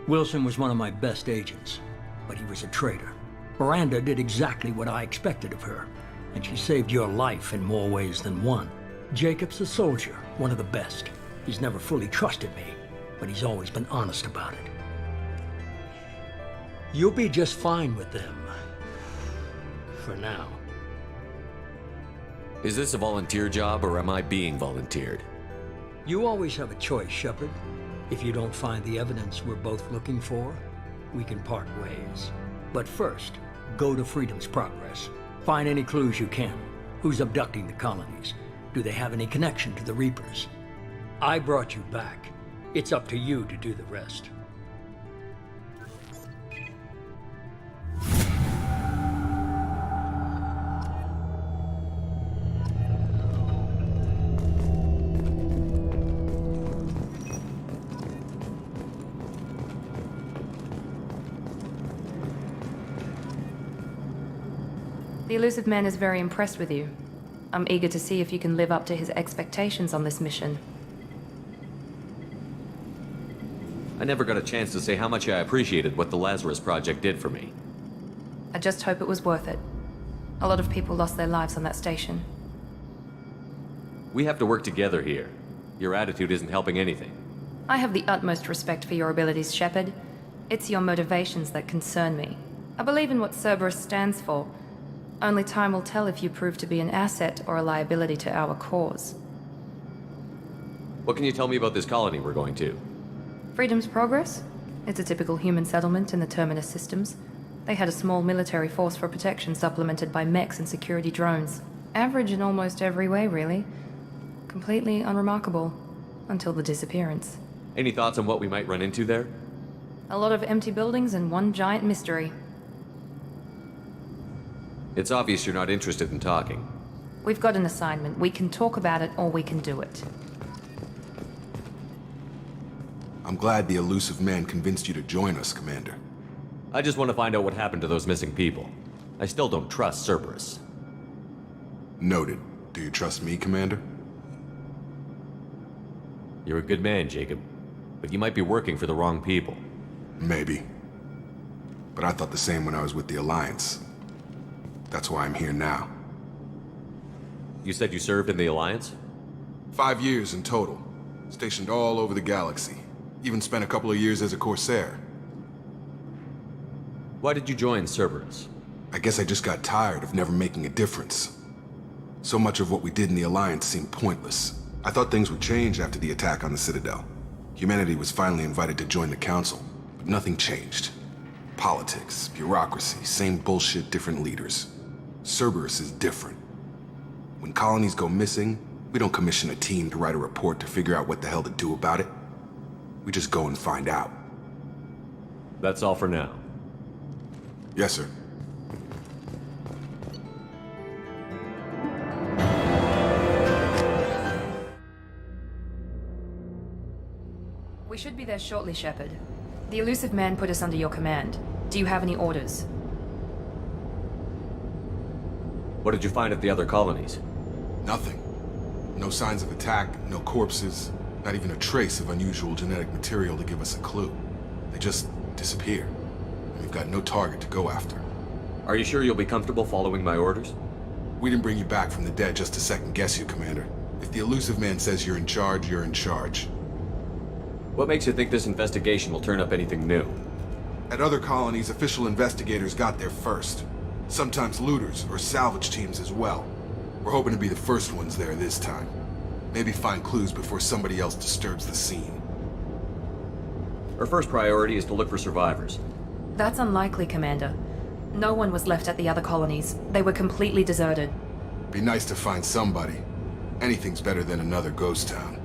Wilson was one of my best agents, but he was a traitor. Miranda did exactly what I expected of her, and she saved your life in more ways than one. Jacob's a soldier, one of the best. He's never fully trusted me, but he's always been honest about it. You'll be just fine with them. For now. Is this a volunteer job, or am I being volunteered? You always have a choice, Shepard. If you don't find the evidence we're both looking for, we can part ways. But first, go to Freedom's Progress. Find any clues you can. Who's abducting the colonies? Do they have any connection to the Reapers? I brought you back. It's up to you to do the rest. The Elusive Man is very impressed with you. I'm eager to see if you can live up to his expectations on this mission. I never got a chance to say how much I appreciated what the Lazarus Project did for me. I just hope it was worth it. A lot of people lost their lives on that station. We have to work together here. Your attitude isn't helping anything. I have the utmost respect for your abilities, Shepard. It's your motivations that concern me. I believe in what Cerberus stands for. Only time will tell if you prove to be an asset or a liability to our cause. What can you tell me about this colony we're going to? Freedom's Progress? It's a typical human settlement in the Terminus systems. They had a small military force for protection supplemented by mechs and security drones. Average in almost every way, really. Completely unremarkable. Until the disappearance. Any thoughts on what we might run into there? A lot of empty buildings and one giant mystery. It's obvious you're not interested in talking. We've got an assignment. We can talk about it or we can do it. I'm glad the elusive man convinced you to join us, Commander. I just want to find out what happened to those missing people. I still don't trust Cerberus. Noted. Do you trust me, Commander? You're a good man, Jacob. But you might be working for the wrong people. Maybe. But I thought the same when I was with the Alliance. That's why I'm here now. You said you served in the Alliance? 5 years in total. Stationed all over the galaxy. Even spent a couple of years as a Corsair. Why did you join Cerberus? I guess I just got tired of never making a difference. So much of what we did in the Alliance seemed pointless. I thought things would change after the attack on the Citadel. Humanity was finally invited to join the Council, but nothing changed. Politics, bureaucracy, same bullshit, different leaders. Cerberus is different. When colonies go missing, we don't commission a team to write a report to figure out what the hell to do about it. We just go and find out. That's all for now. Yes, sir. We should be there shortly, Shepard. The elusive man put us under your command. Do you have any orders? What did you find at the other colonies? Nothing. No signs of attack, no corpses, not even a trace of unusual genetic material to give us a clue. They just disappear. And we've got no target to go after. Are you sure you'll be comfortable following my orders? We didn't bring you back from the dead just to second guess you, Commander. If the elusive man says you're in charge, you're in charge. What makes you think this investigation will turn up anything new? At other colonies, official investigators got there first. Sometimes looters or salvage teams as well. We're hoping to be the first ones there this time. Maybe find clues before somebody else disturbs the scene. Our first priority is to look for survivors. That's unlikely, Commander. No one was left at the other colonies. They were completely deserted. Be nice to find somebody. Anything's better than another ghost town.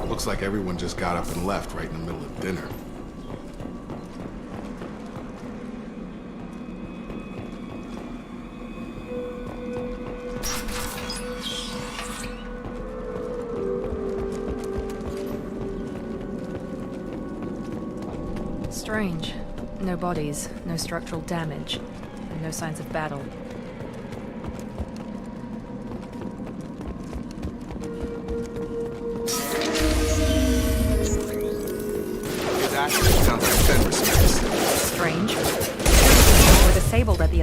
Looks like everyone just got up and left right in the middle of dinner. Strange. No bodies, no structural damage, and no signs of battle. That sounds like Fenris mess. Strange. We're disabled at the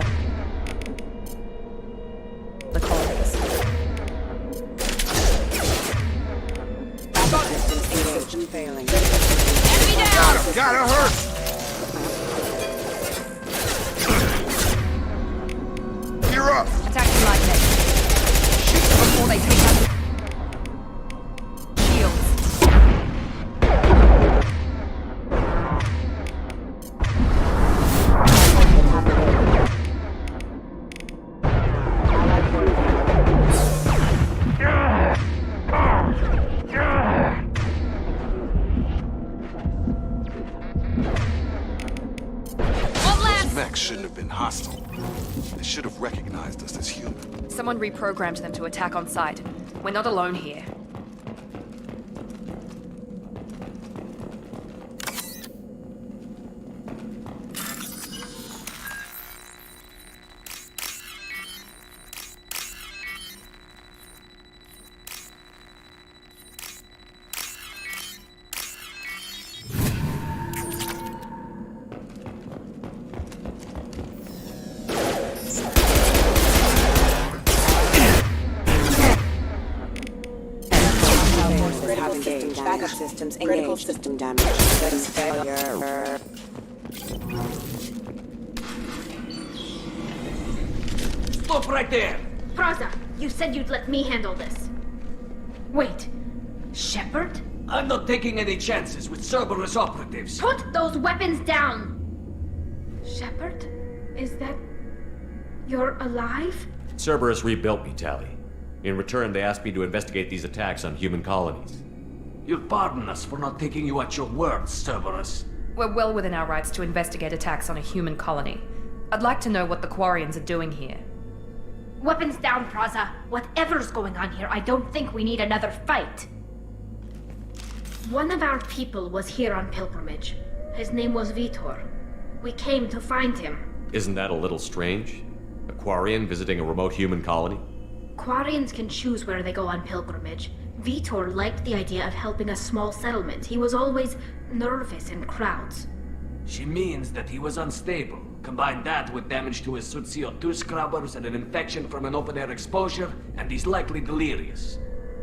colonies. Engagement failing. Got her hurt! You're up! Attack them like this. Shoot them before they take out the shields. Those mechs shouldn't have been hostile. They should have recognized us as human. Someone reprogrammed them to attack on sight. We're not alone here. systems engaged. Critical system damage. Systems failure. Stop right there! Praza, you said you'd let me handle this. Wait, Shepard? I'm not taking any chances with Cerberus operatives. Put those weapons down! Shepard? Is that... you're alive? Cerberus rebuilt me, Tally. In return, they asked me to investigate these attacks on human colonies. You'll pardon us for not taking you at your word, Cerberus. We're well within our rights to investigate attacks on a human colony. I'd like to know what the Quarians are doing here. Weapons down, Praza. Whatever's going on here, I don't think we need another fight. One of our people was here on pilgrimage. His name was Vitor. We came to find him. Isn't that a little strange? A Quarian visiting a remote human colony? Quarians can choose where they go on pilgrimage. Vitor liked the idea of helping a small settlement. He was always nervous in crowds. She means that he was unstable. Combine that with damage to his CO2 scrubbers and an infection from an open-air exposure, and he's likely delirious.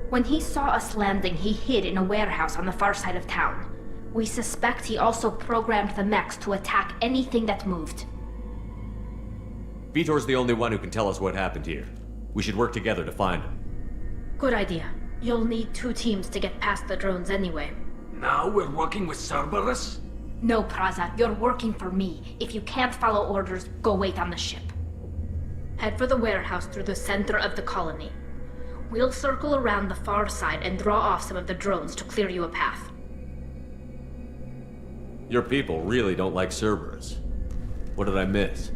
When he saw us landing, he hid in a warehouse on the far side of town. We suspect he also programmed the mechs to attack anything that moved. Vitor's the only one who can tell us what happened here. We should work together to find him. Good idea. You'll need 2 teams to get past the drones anyway. Now we're working with Cerberus? No, Praza, you're working for me. If you can't follow orders, go wait on the ship. Head for the warehouse through the center of the colony. We'll circle around the far side and draw off some of the drones to clear you a path. Your people really don't like Cerberus. What did I miss?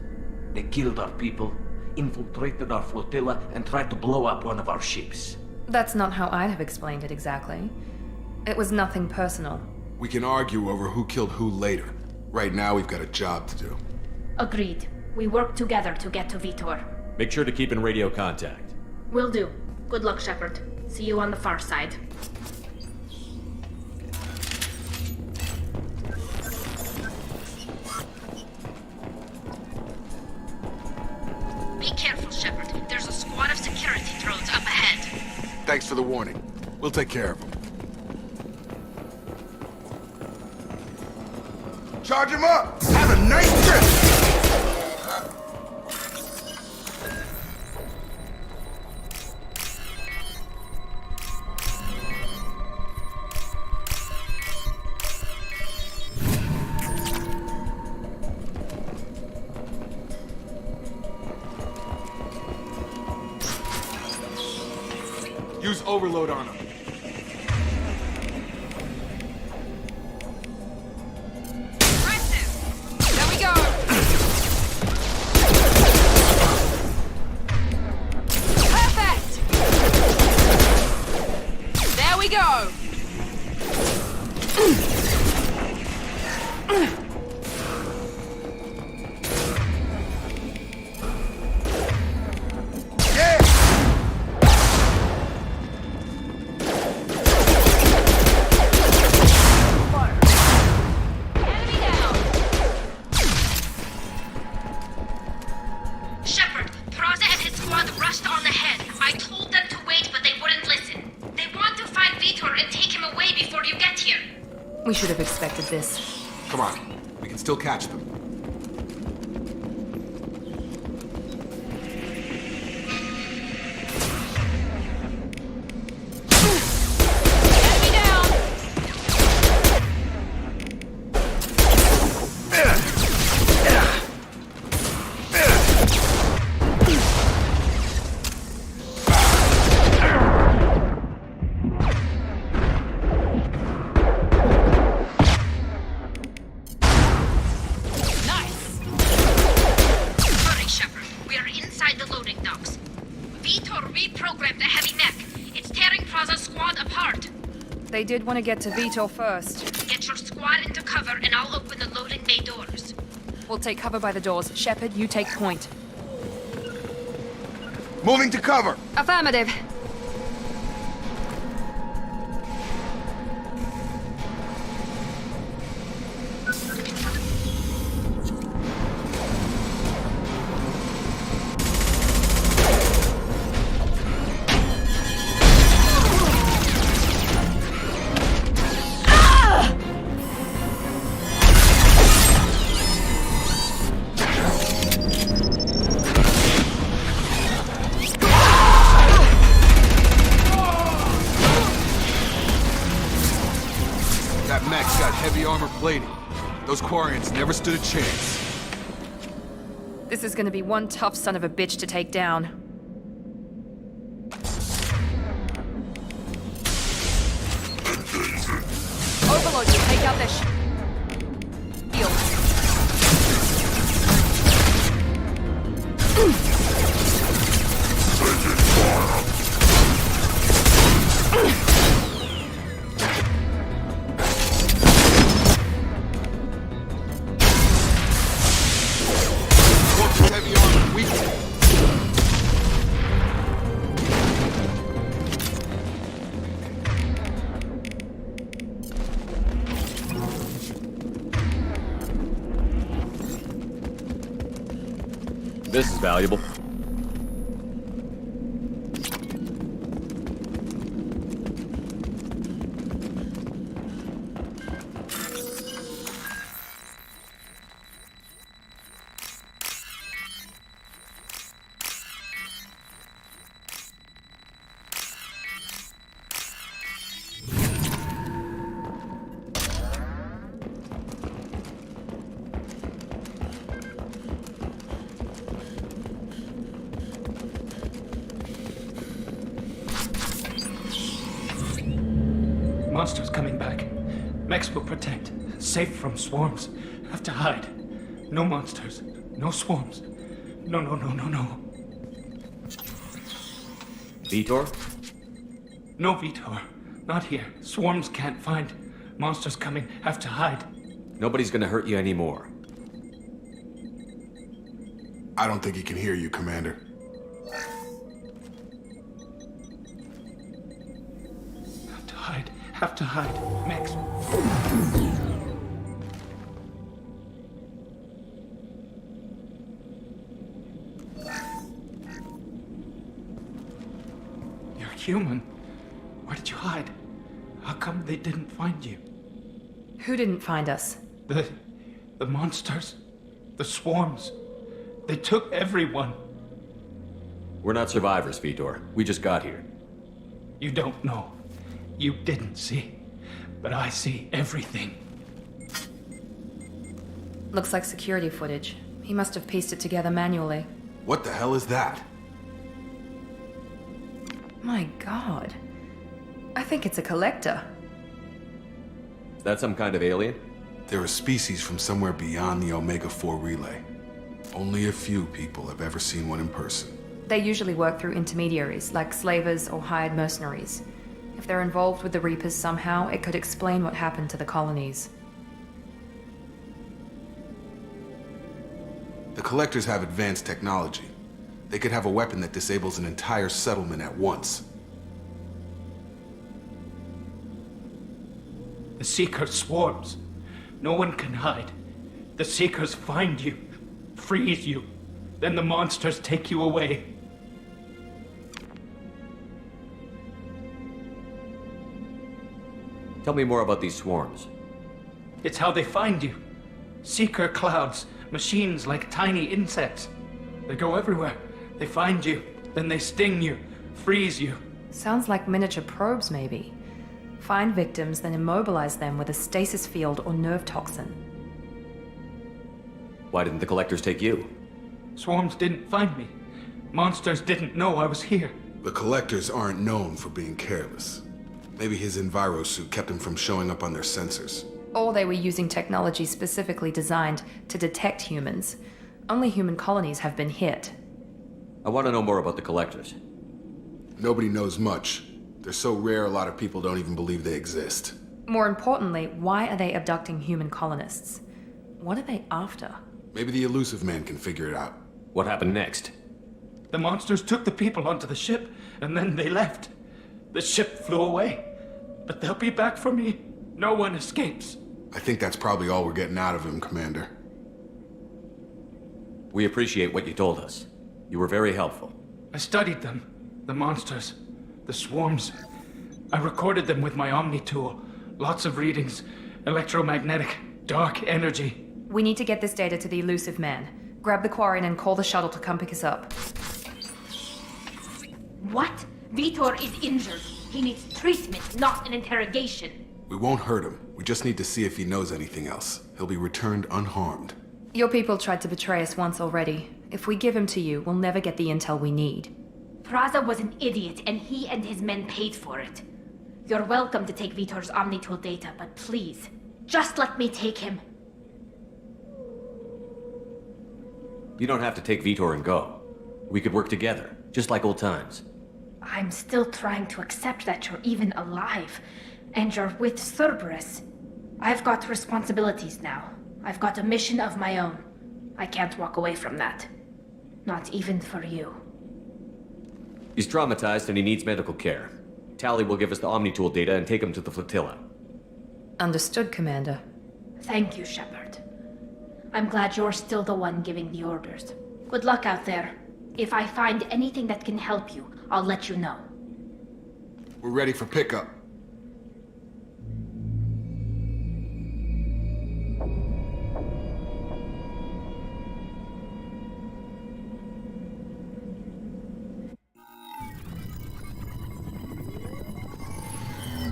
They killed our people, infiltrated our flotilla, and tried to blow up one of our ships. That's not how I'd have explained it exactly. It was nothing personal. We can argue over who killed who later. Right now, we've got a job to do. Agreed. We work together to get to Vitor. Make sure to keep in radio contact. Will do. Good luck, Shepard. See you on the far side. Be careful, Shepard. There's a squad of security drones up ahead. Thanks for the warning. We'll take care of them. Charge him up! Have a nice trip! Use overload on him. We should have expected this. Come on, we can still catch them. They did want to get to Vitor first. Get your squad into cover and I'll open the loading bay doors. We'll take cover by the doors. Shepard, you take point. Moving to cover! Affirmative. That mech's got heavy armor plating. Those Quarians never stood a chance. This is gonna be one tough son of a bitch to take down. Overlord, you take out their shield. Heavy armor weak. This is valuable. Monsters coming back. Mechs will protect. Safe from swarms. Have to hide. No monsters. No swarms. No. Vitor? No Vitor. Not here. Swarms can't find. Monsters coming. Have to hide. Nobody's gonna hurt you anymore. I don't think he can hear you, Commander. Have to hide. Mechs. You're human. Where did you hide? How come they didn't find you? Who didn't find us? The monsters. The swarms. They took everyone. We're not survivors, Vitor. We just got here. You don't know. You didn't see. But I see everything. Looks like security footage. He must have pieced it together manually. What the hell is that? My god. I think it's a collector. Is that some kind of alien? They're a species from somewhere beyond the Omega-4 relay. Only a few people have ever seen one in person. They usually work through intermediaries, like slavers or hired mercenaries. If they're involved with the Reapers somehow, it could explain what happened to the colonies. The Collectors have advanced technology. They could have a weapon that disables an entire settlement at once. The Seeker swarms. No one can hide. The Seekers find you, freeze you. Then the monsters take you away. Tell me more about these swarms. It's how they find you. Seeker clouds, machines like tiny insects. They go everywhere. They find you, then they sting you, freeze you. Sounds like miniature probes, maybe. Find victims, then immobilize them with a stasis field or nerve toxin. Why didn't the Collectors take you? Swarms didn't find me. Monsters didn't know I was here. The Collectors aren't known for being careless. Maybe his enviro suit kept him from showing up on their sensors. Or they were using technology specifically designed to detect humans. Only human colonies have been hit. I want to know more about the Collectors. Nobody knows much. They're so rare a lot of people don't even believe they exist. More importantly, why are they abducting human colonists? What are they after? Maybe the Elusive Man can figure it out. What happened next? The monsters took the people onto the ship, and then they left. The ship flew away. But they'll be back for me. No one escapes. I think that's probably all we're getting out of him, Commander. We appreciate what you told us. You were very helpful. I studied them. The monsters. The swarms. I recorded them with my Omni tool. Lots of readings. Electromagnetic. Dark energy. We need to get this data to the Elusive Man. Grab the Quarian and call the shuttle to come pick us up. What? Vitor is injured. He needs treatment, not an interrogation. We won't hurt him. We just need to see if he knows anything else. He'll be returned unharmed. Your people tried to betray us once already. If we give him to you, we'll never get the intel we need. Praza was an idiot, and he and his men paid for it. You're welcome to take Vitor's Omnitool data, but please, just let me take him. You don't have to take Vitor and go. We could work together, just like old times. I'm still trying to accept that you're even alive, and you're with Cerberus. I've got responsibilities now. I've got a mission of my own. I can't walk away from that. Not even for you. He's traumatized and he needs medical care. Tally will give us the Omnitool data and take him to the flotilla. Understood, Commander. Thank you, Shepard. I'm glad you're still the one giving the orders. Good luck out there. If I find anything that can help you, I'll let you know. We're ready for pickup.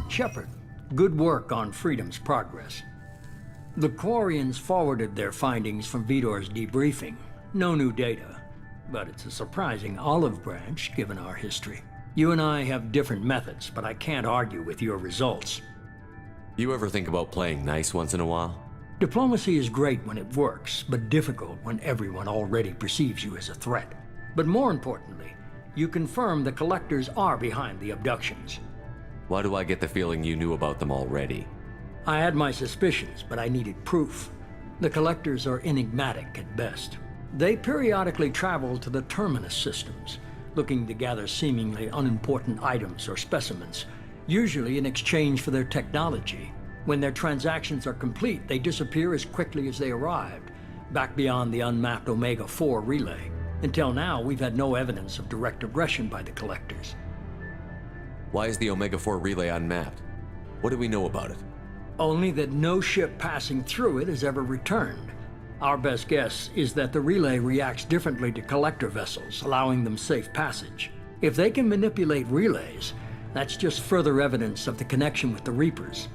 Shepard, good work on Freedom's progress. The Quarians forwarded their findings from Vitor's debriefing. No new data, but it's a surprising olive branch given our history. You and I have different methods, but I can't argue with your results. You ever think about playing nice once in a while? Diplomacy is great when it works, but difficult when everyone already perceives you as a threat. But more importantly, you confirm the Collectors are behind the abductions. Why do I get the feeling you knew about them already? I had my suspicions, but I needed proof. The Collectors are enigmatic at best. They periodically travel to the Terminus systems, looking to gather seemingly unimportant items or specimens, usually in exchange for their technology. When their transactions are complete, they disappear as quickly as they arrived, back beyond the unmapped Omega-4 relay. Until now, we've had no evidence of direct aggression by the Collectors. Why is the Omega-4 relay unmapped? What do we know about it? Only that no ship passing through it has ever returned. Our best guess is that the relay reacts differently to Collector vessels, allowing them safe passage. If they can manipulate relays, that's just further evidence of the connection with the Reapers.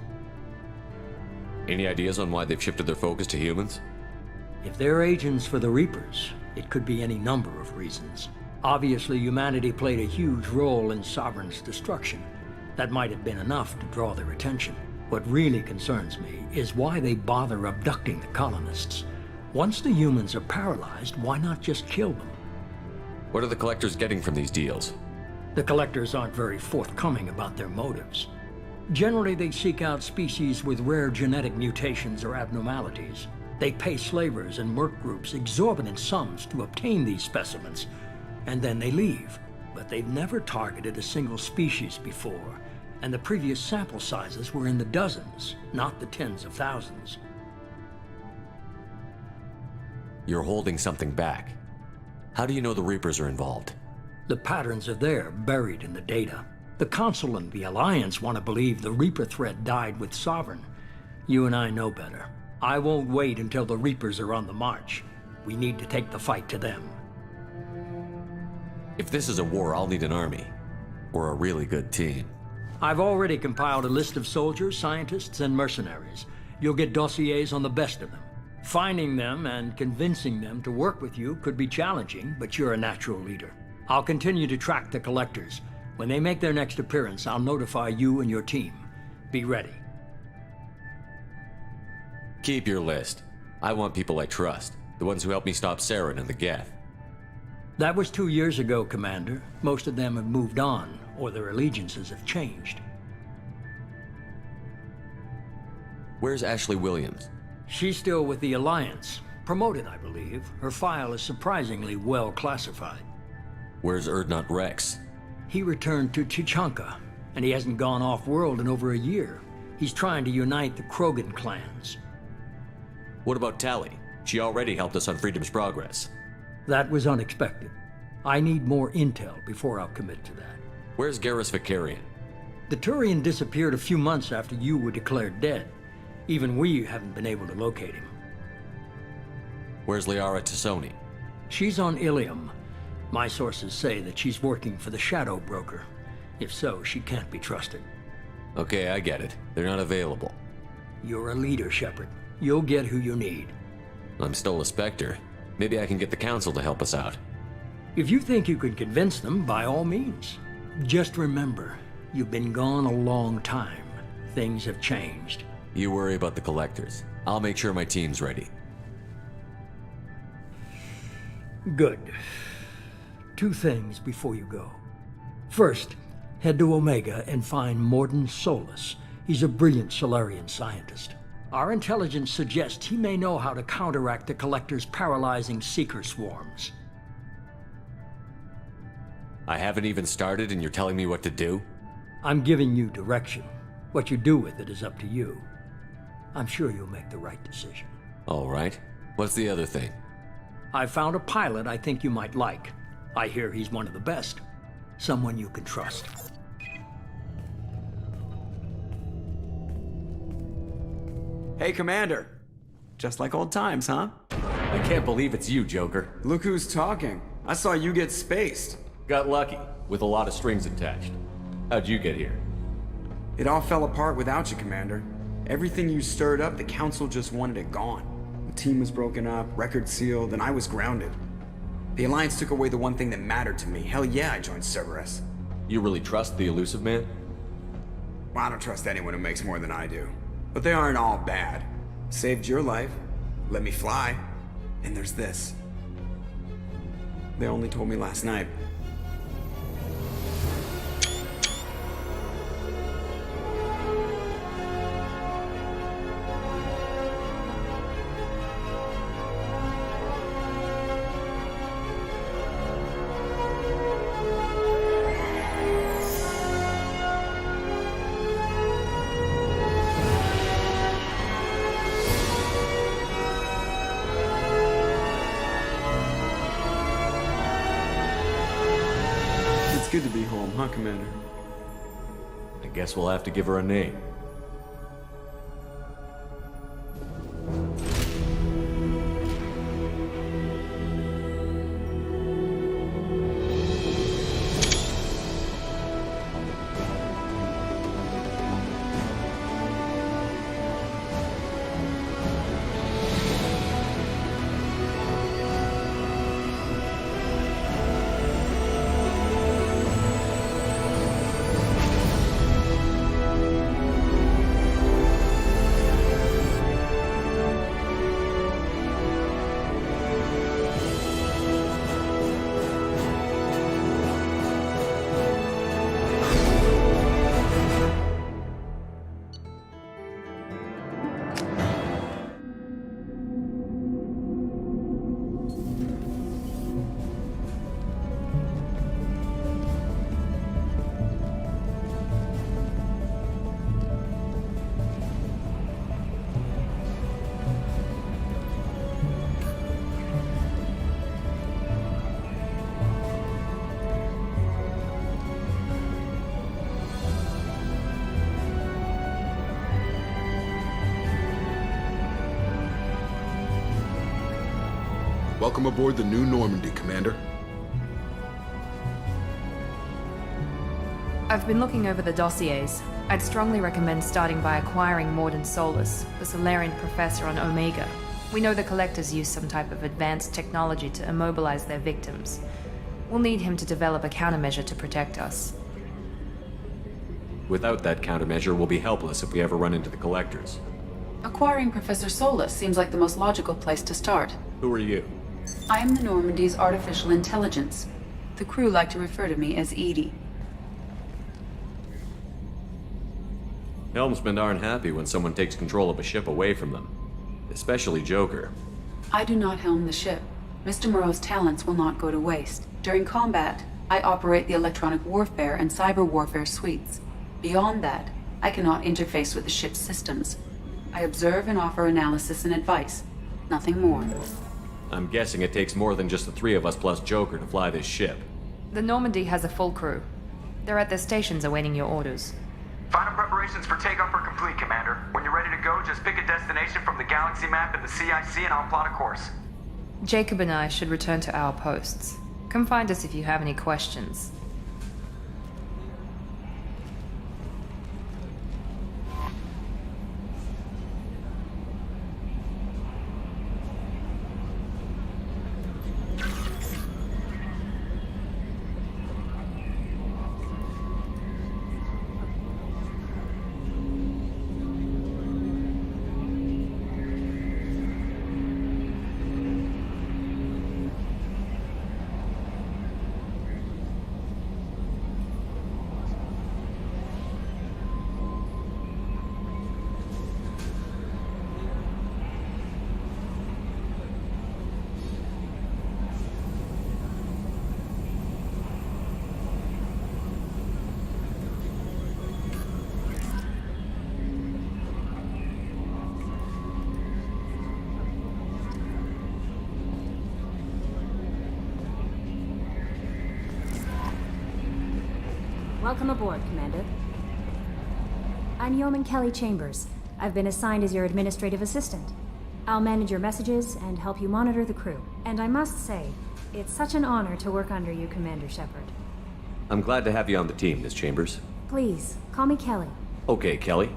Any ideas on why they've shifted their focus to humans? If they're agents for the Reapers, it could be any number of reasons. Obviously, humanity played a huge role in Sovereign's destruction. That might have been enough to draw their attention. What really concerns me is why they bother abducting the colonists. Once the humans are paralyzed, why not just kill them? What are the Collectors getting from these deals? The Collectors aren't very forthcoming about their motives. Generally, they seek out species with rare genetic mutations or abnormalities. They pay slavers and merc groups exorbitant sums to obtain these specimens, and then they leave. But they've never targeted a single species before, and the previous sample sizes were in the dozens, not the tens of thousands. You're holding something back. How do you know the Reapers are involved? The patterns are there, buried in the data. The Council and the Alliance want to believe the Reaper threat died with Sovereign. You and I know better. I won't wait until the Reapers are on the march. We need to take the fight to them. If this is a war, I'll need an army. Or a really good team. I've already compiled a list of soldiers, scientists, and mercenaries. You'll get dossiers on the best of them. Finding them and convincing them to work with you could be challenging, but you're a natural leader. I'll continue to track the Collectors. When they make their next appearance, I'll notify you and your team. Be ready. Keep your list. I want people I trust. The ones who helped me stop Saren and the Geth. That was 2 years ago, Commander. Most of them have moved on, or their allegiances have changed. Where's Ashley Williams? She's still with the Alliance. Promoted, I believe. Her file is surprisingly well classified. Where's Erdnot Rex? He returned to Chichanka, and he hasn't gone off-world in over a year. He's trying to unite the Krogan clans. What about Tally? She already helped us on Freedom's progress. That was unexpected. I need more intel before I'll commit to that. Where's Garrus Vicarian? The Turian disappeared a few months after you were declared dead. Even we haven't been able to locate him. Where's Liara Tassoni? She's on Ilium. My sources say that she's working for the Shadow Broker. If so, she can't be trusted. Okay, I get it. They're not available. You're a leader, Shepard. You'll get who you need. I'm still a Spectre. Maybe I can get the Council to help us out. If you think you can convince them, by all means. Just remember, you've been gone a long time. Things have changed. You worry about the Collectors. I'll make sure my team's ready. Good. 2 things before you go. First, head to Omega and find Morden Solus. He's a brilliant Solarian scientist. Our intelligence suggests he may know how to counteract the Collector's paralyzing Seeker swarms. I haven't even started and you're telling me what to do? I'm giving you direction. What you do with it is up to you. I'm sure you'll make the right decision. All right. What's the other thing? I found a pilot I think you might like. I hear he's one of the best. Someone you can trust. Hey, Commander. Just like old times, huh? I can't believe it's you, Joker. Look who's talking. I saw you get spaced. Got lucky, with a lot of strings attached. How'd you get here? It all fell apart without you, Commander. Everything you stirred up, the Council just wanted it gone. The team was broken up, record sealed, and I was grounded. The Alliance took away the one thing that mattered to me. Hell yeah, I joined Cerberus. You really trust the Elusive Man? Well, I don't trust anyone who makes more than I do. But they aren't all bad. Saved your life, let me fly, and there's this. They only told me last night. It's good to be home, huh, Commander? I guess we'll have to give her a name. Welcome aboard the New Normandy, Commander. I've been looking over the dossiers. I'd strongly recommend starting by acquiring Morden Solus, the Solarian professor on Omega. We know the Collectors use some type of advanced technology to immobilize their victims. We'll need him to develop a countermeasure to protect us. Without that countermeasure, we'll be helpless if we ever run into the Collectors. Acquiring Professor Solus seems like the most logical place to start. Who are you? I am the Normandy's artificial intelligence. The crew like to refer to me as Edie. Helmsmen aren't happy when someone takes control of a ship away from them. Especially Joker. I do not helm the ship. Mr. Moreau's talents will not go to waste. During combat, I operate the electronic warfare and cyber warfare suites. Beyond that, I cannot interface with the ship's systems. I observe and offer analysis and advice. Nothing more. I'm guessing it takes more than just the 3 of us plus Joker to fly this ship. The Normandy has a full crew. They're at their stations awaiting your orders. Final preparations for takeoff are complete, Commander. When you're ready to go, just pick a destination from the galaxy map in the CIC and I'll plot a course. Jacob and I should return to our posts. Come find us if you have any questions. Welcome aboard, Commander. I'm Yeoman Kelly Chambers. I've been assigned as your administrative assistant. I'll manage your messages and help you monitor the crew. And I must say, it's such an honor to work under you, Commander Shepard. I'm glad to have you on the team, Miss Chambers. Please, call me Kelly. Okay, Kelly.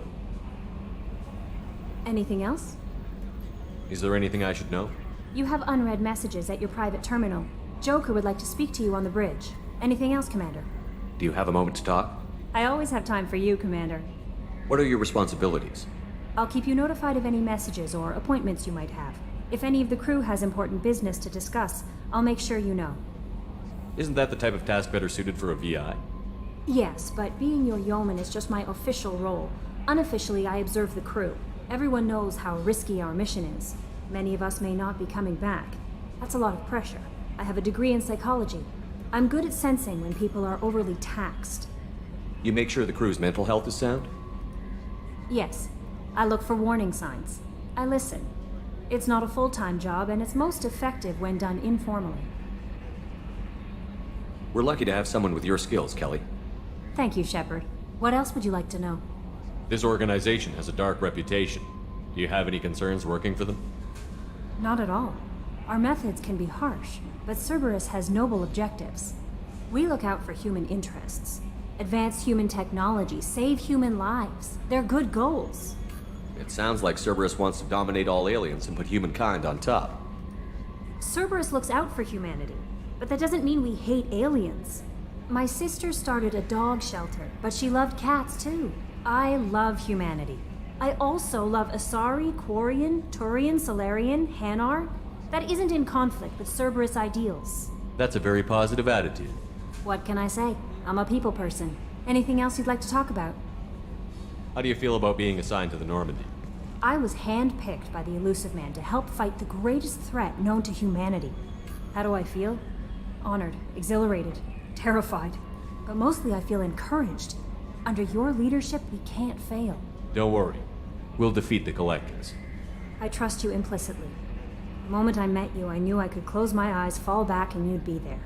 Anything else? Is there anything I should know? You have unread messages at your private terminal. Joker would like to speak to you on the bridge. Anything else, Commander? Do you have a moment to talk? I always have time for you, Commander. What are your responsibilities? I'll keep you notified of any messages or appointments you might have. If any of the crew has important business to discuss, I'll make sure you know. Isn't that the type of task better suited for a VI? Yes, but being your yeoman is just my official role. Unofficially, I observe the crew. Everyone knows how risky our mission is. Many of us may not be coming back. That's a lot of pressure. I have a degree in psychology. I'm good at sensing when people are overly taxed. You make sure the crew's mental health is sound? Yes. I look for warning signs. I listen. It's not a full-time job, and it's most effective when done informally. We're lucky to have someone with your skills, Kelly. Thank you, Shepard. What else would you like to know? This organization has a dark reputation. Do you have any concerns working for them? Not at all. Our methods can be harsh, but Cerberus has noble objectives. We look out for human interests. Advance human technology, save human lives. They're good goals. It sounds like Cerberus wants to dominate all aliens and put humankind on top. Cerberus looks out for humanity, but that doesn't mean we hate aliens. My sister started a dog shelter, but she loved cats too. I love humanity. I also love Asari, Quarian, Turian, Solarian, Hanar. That isn't in conflict with Cerberus ideals. That's a very positive attitude. What can I say? I'm a people person. Anything else you'd like to talk about? How do you feel about being assigned to the Normandy? I was handpicked by the Elusive Man to help fight the greatest threat known to humanity. How do I feel? Honored, exhilarated, terrified. But mostly I feel encouraged. Under your leadership, we can't fail. Don't worry. We'll defeat the Collectors. I trust you implicitly. The moment I met you, I knew I could close my eyes, fall back, and you'd be there.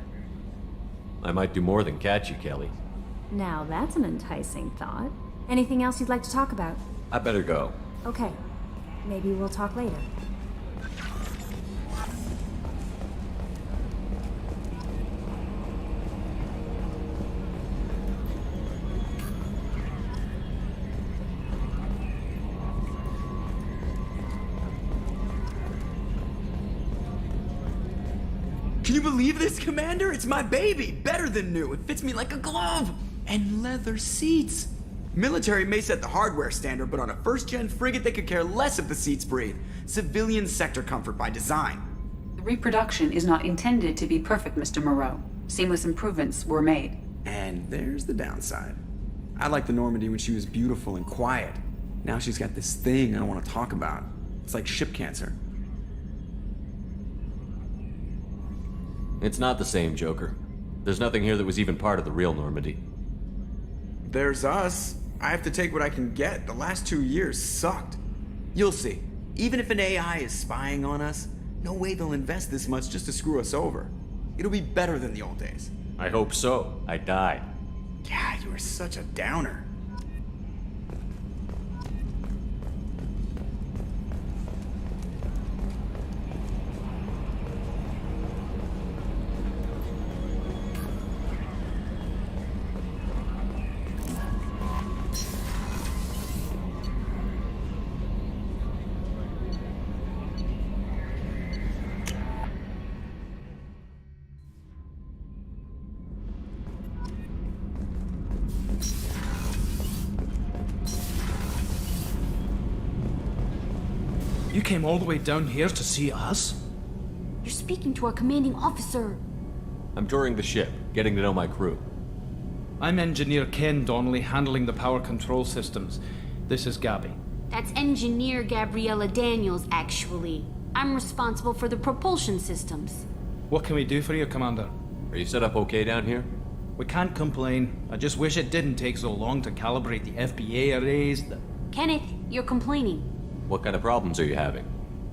I might do more than catch you, Kelly. Now that's an enticing thought. Anything else you'd like to talk about? I better go. Okay. Maybe we'll talk later. Can you believe this, Commander? It's my baby! Better than new. It fits me like a glove! And leather seats! Military may set the hardware standard, but on a first-gen frigate, they could care less if the seats breathe. Civilian sector comfort by design. The reproduction is not intended to be perfect, Mr. Moreau. Seamless improvements were made. And there's the downside. I liked the Normandy when she was beautiful and quiet. Now she's got this thing I don't want to talk about. It's like ship cancer. It's not the same, Joker. There's nothing here that was even part of the real Normandy. There's us. I have to take what I can get. The last 2 years sucked. You'll see. Even if an AI is spying on us, no way they'll invest this much just to screw us over. It'll be better than the old days. I hope so. I died. Yeah, you were such a downer. You came all the way down here to see us? You're speaking to our commanding officer. I'm touring the ship, getting to know my crew. I'm Engineer Ken Donnelly, handling the power control systems. This is Gabby. That's Engineer Gabriella Daniels, actually. I'm responsible for the propulsion systems. What can we do for you, Commander? Are you set up okay down here? We can't complain. I just wish it didn't take so long to calibrate the FBA arrays. Kenneth, you're complaining. What kind of problems are you having?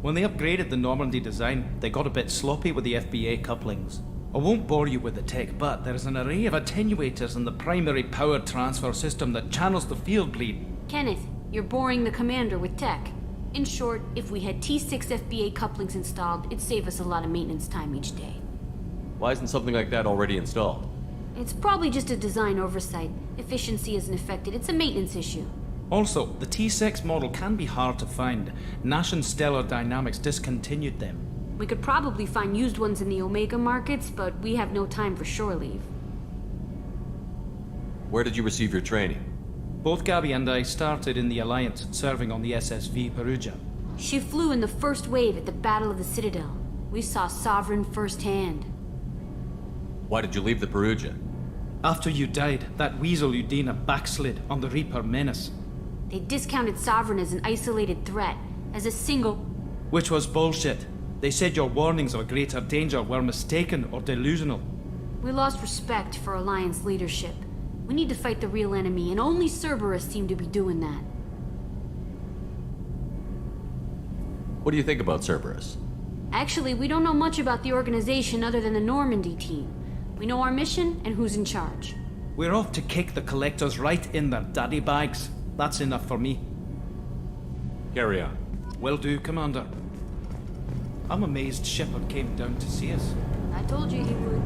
When they upgraded the Normandy design, they got a bit sloppy with the FBA couplings. I won't bore you with the tech, but there is an array of attenuators in the primary power transfer system that channels the field bleed. Kenneth, you're boring the commander with tech. In short, if we had T6 FBA couplings installed, it'd save us a lot of maintenance time each day. Why isn't something like that already installed? It's probably just a design oversight. Efficiency isn't affected, it's a maintenance issue. Also, the T6 model can be hard to find. Nash and Stellar Dynamics discontinued them. We could probably find used ones in the Omega markets, but we have no time for shore leave. Where did you receive your training? Both Gabby and I started in the Alliance, serving on the SSV Perugia. She flew in the first wave at the Battle of the Citadel. We saw Sovereign firsthand. Why did you leave the Perugia? After you died, that weasel Udina backslid on the Reaper Menace. They discounted Sovereign as an isolated threat, as a single... Which was bullshit. They said your warnings of a greater danger were mistaken or delusional. We lost respect for Alliance leadership. We need to fight the real enemy, and only Cerberus seem to be doing that. What do you think about Cerberus? Actually, we don't know much about the organization other than the Normandy team. We know our mission and who's in charge. We're off to kick the Collectors right in their daddy bags. That's enough for me. Carry on. Will do, Commander. I'm amazed Shepard came down to see us. I told you he would.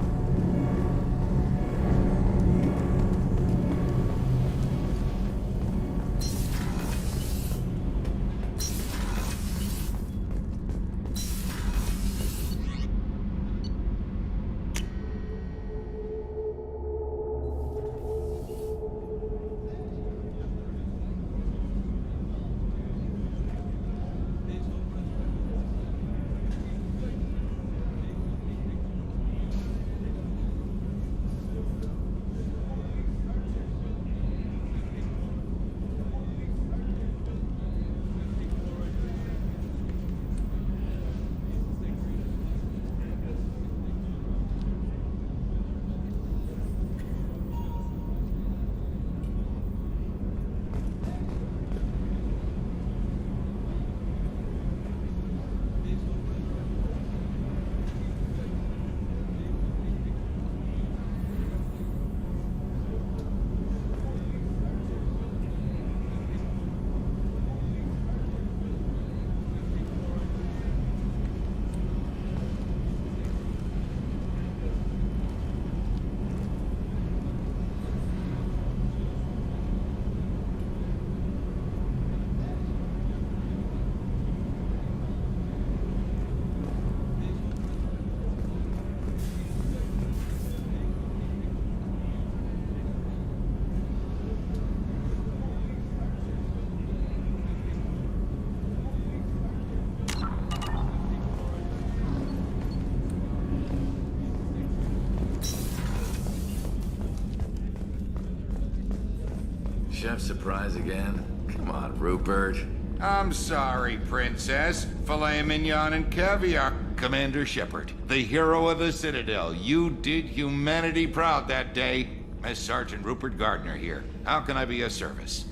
Chef surprise again? Come on, Rupert. I'm sorry, Princess. Filet mignon and caviar. Commander Shepard, the hero of the Citadel. You did humanity proud that day. As Sergeant Rupert Gardner here. How can I be of service?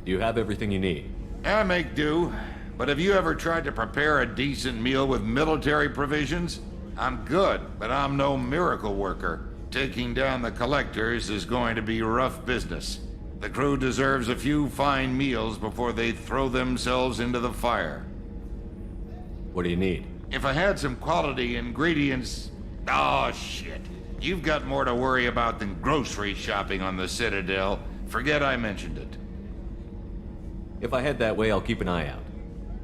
Do you have everything you need? I make do. But have you ever tried to prepare a decent meal with military provisions? I'm good, but I'm no miracle worker. Taking down the Collectors is going to be rough business. The crew deserves a few fine meals before they throw themselves into the fire. What do you need? If I had some quality ingredients... Oh, shit. You've got more to worry about than grocery shopping on the Citadel. Forget I mentioned it. If I head that way, I'll keep an eye out.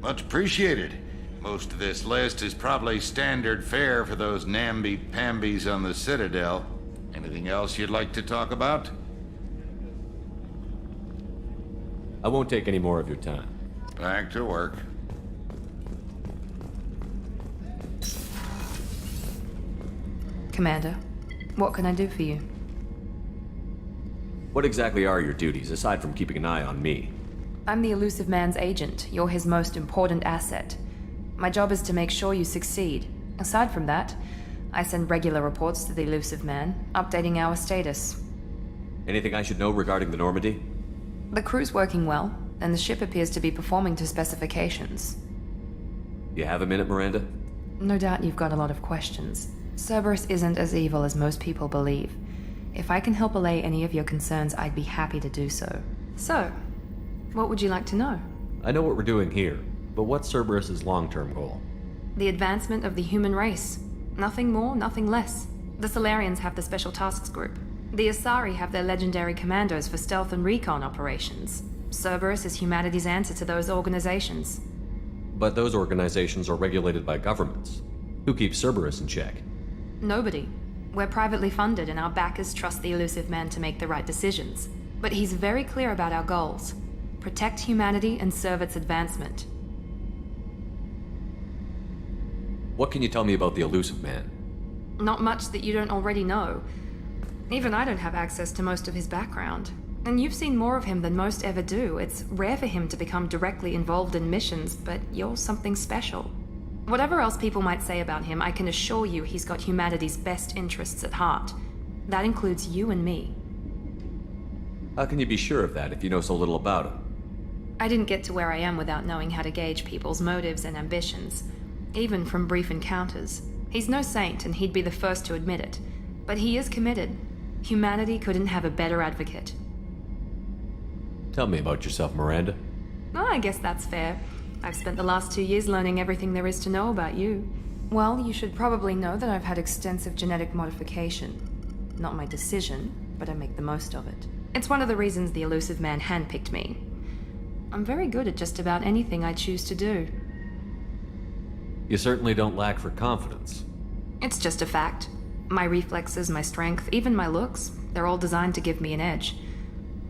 Much appreciated. Most of this list is probably standard fare for those namby-pambies on the Citadel. Anything else you'd like to talk about? I won't take any more of your time. Back to work. Commander, what can I do for you? What exactly are your duties, aside from keeping an eye on me? I'm the Elusive Man's agent. You're his most important asset. My job is to make sure you succeed. Aside from that, I send regular reports to the Elusive Man, updating our status. Anything I should know regarding the Normandy? The crew's working well, and the ship appears to be performing to specifications. You have a minute, Miranda? No doubt you've got a lot of questions. Cerberus isn't as evil as most people believe. If I can help allay any of your concerns, I'd be happy to do so. So, what would you like to know? I know what we're doing here, but what's Cerberus's long-term goal? The advancement of the human race. Nothing more, nothing less. The Solarians have the Special Tasks Group. The Asari have their legendary commandos for stealth and recon operations. Cerberus is humanity's answer to those organizations. But those organizations are regulated by governments. Who keeps Cerberus in check? Nobody. We're privately funded and our backers trust the elusive man to make the right decisions. But he's very clear about our goals. Protect humanity and serve its advancement. What can you tell me about the elusive man? Not much that you don't already know. Even I don't have access to most of his background. And you've seen more of him than most ever do. It's rare for him to become directly involved in missions, but you're something special. Whatever else people might say about him, I can assure you he's got humanity's best interests at heart. That includes you and me. How can you be sure of that if you know so little about him? I didn't get to where I am without knowing how to gauge people's motives and ambitions, even from brief encounters. He's no saint, and he'd be the first to admit it. But he is committed. Humanity couldn't have a better advocate. Tell me about yourself, Miranda. Oh, I guess that's fair. I've spent the last 2 years learning everything there is to know about you. Well, you should probably know that I've had extensive genetic modification. Not my decision, but I make the most of it. It's one of the reasons the elusive man handpicked me. I'm very good at just about anything I choose to do. You certainly don't lack for confidence. It's just a fact. My reflexes, my strength, even my looks, they're all designed to give me an edge.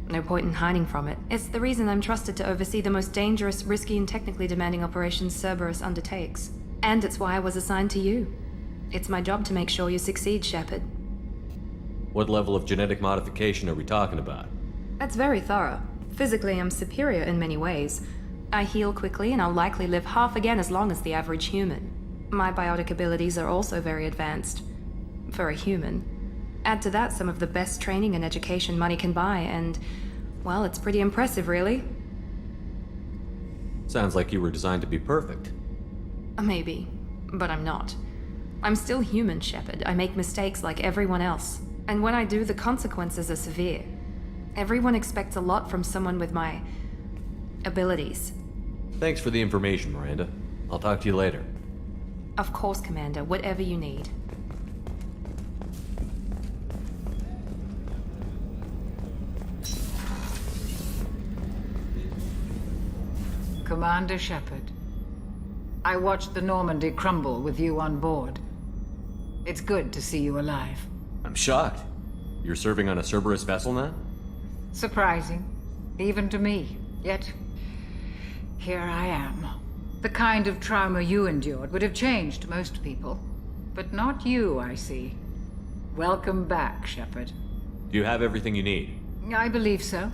No point in hiding from it. It's the reason I'm trusted to oversee the most dangerous, risky, and technically demanding operations Cerberus undertakes. And it's why I was assigned to you. It's my job to make sure you succeed, Shepard. What level of genetic modification are we talking about? That's very thorough. Physically, I'm superior in many ways. I heal quickly, and I'll likely live half again as long as the average human. My biotic abilities are also very advanced. For a human. Add to that some of the best training and education money can buy, and, well, it's pretty impressive, really. Sounds like you were designed to be perfect. Maybe, but I'm not. I'm still human, Shepard. I make mistakes like everyone else. And when I do, the consequences are severe. Everyone expects a lot from someone with my abilities. Thanks for the information, Miranda. I'll talk to you later. Of course, Commander. Whatever you need. Commander Shepard, I watched the Normandy crumble with you on board. It's good to see you alive. I'm shocked. You're serving on a Cerberus vessel now? Surprising, even to me. Yet, here I am. The kind of trauma you endured would have changed most people. But not you, I see. Welcome back, Shepard. Do you have everything you need? I believe so.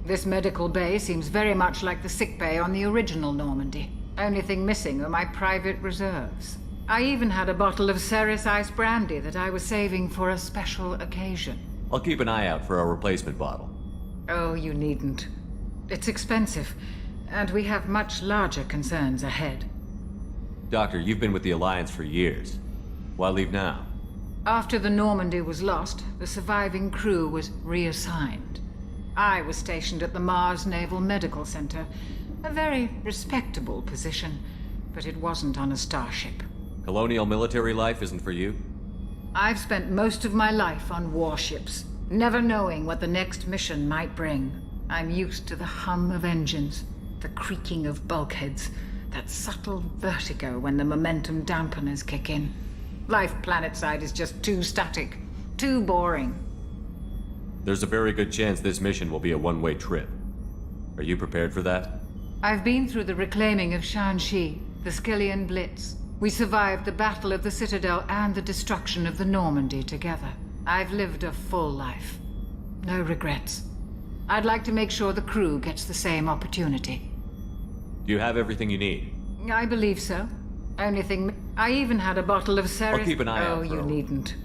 This medical bay seems very much like the sick bay on the original Normandy. Only thing missing are my private reserves. I even had a bottle of Ceres Ice Brandy that I was saving for a special occasion. I'll keep an eye out for a replacement bottle. Oh, you needn't. It's expensive, and we have much larger concerns ahead. Doctor, you've been with the Alliance for years. Why leave now? After the Normandy was lost, the surviving crew was reassigned. I was stationed at the Mars Naval Medical Center, a very respectable position, but it wasn't on a starship. Colonial military life isn't for you? I've spent most of my life on warships, never knowing what the next mission might bring. I'm used to the hum of engines, the creaking of bulkheads, that subtle vertigo when the momentum dampeners kick in. Life planetside is just too static, too boring. There's a very good chance this mission will be a one-way trip. Are you prepared for that? I've been through the reclaiming of Shanxi, the Skillian Blitz. We survived the Battle of the Citadel and the destruction of the Normandy together. I've lived a full life. No regrets. I'd like to make sure the crew gets the same opportunity. Do you have everything you need? I believe so. Only thing... I even had a bottle of Ceres... I'll keep an eye out for you her. needn't.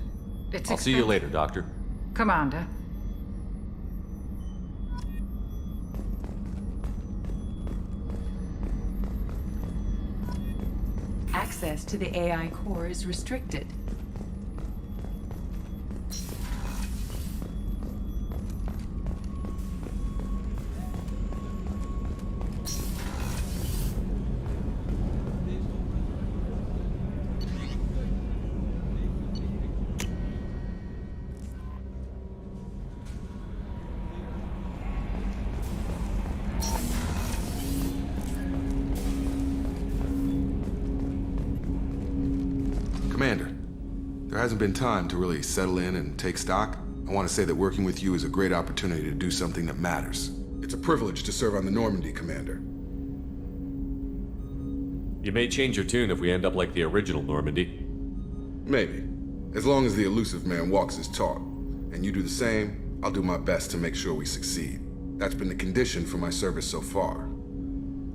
It's I'll see you later, Doctor. Commander. Access to the AI core is restricted. Commander, there hasn't been time to really settle in and take stock. I want to say that working with you is a great opportunity to do something that matters. It's a privilege to serve on the Normandy, Commander. You may change your tune if we end up like the original Normandy. Maybe. As long as the elusive man walks his talk, and you do the same, I'll do my best to make sure we succeed. That's been the condition for my service so far.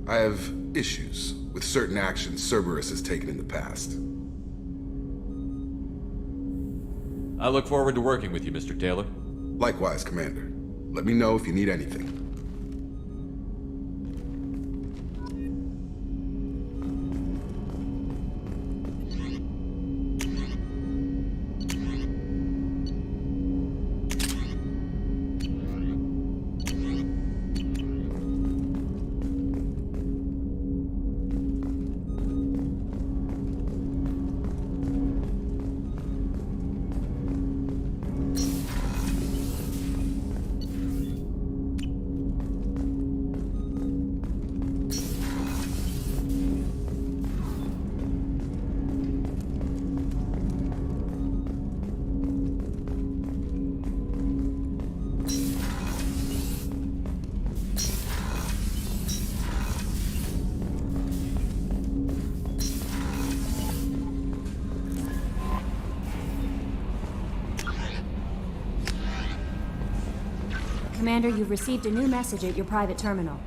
I have issues with certain actions Cerberus has taken in the past. I look forward to working with you, Mr. Taylor. Likewise, Commander. Let me know if you need anything. Commander, you've received a new message at your private terminal.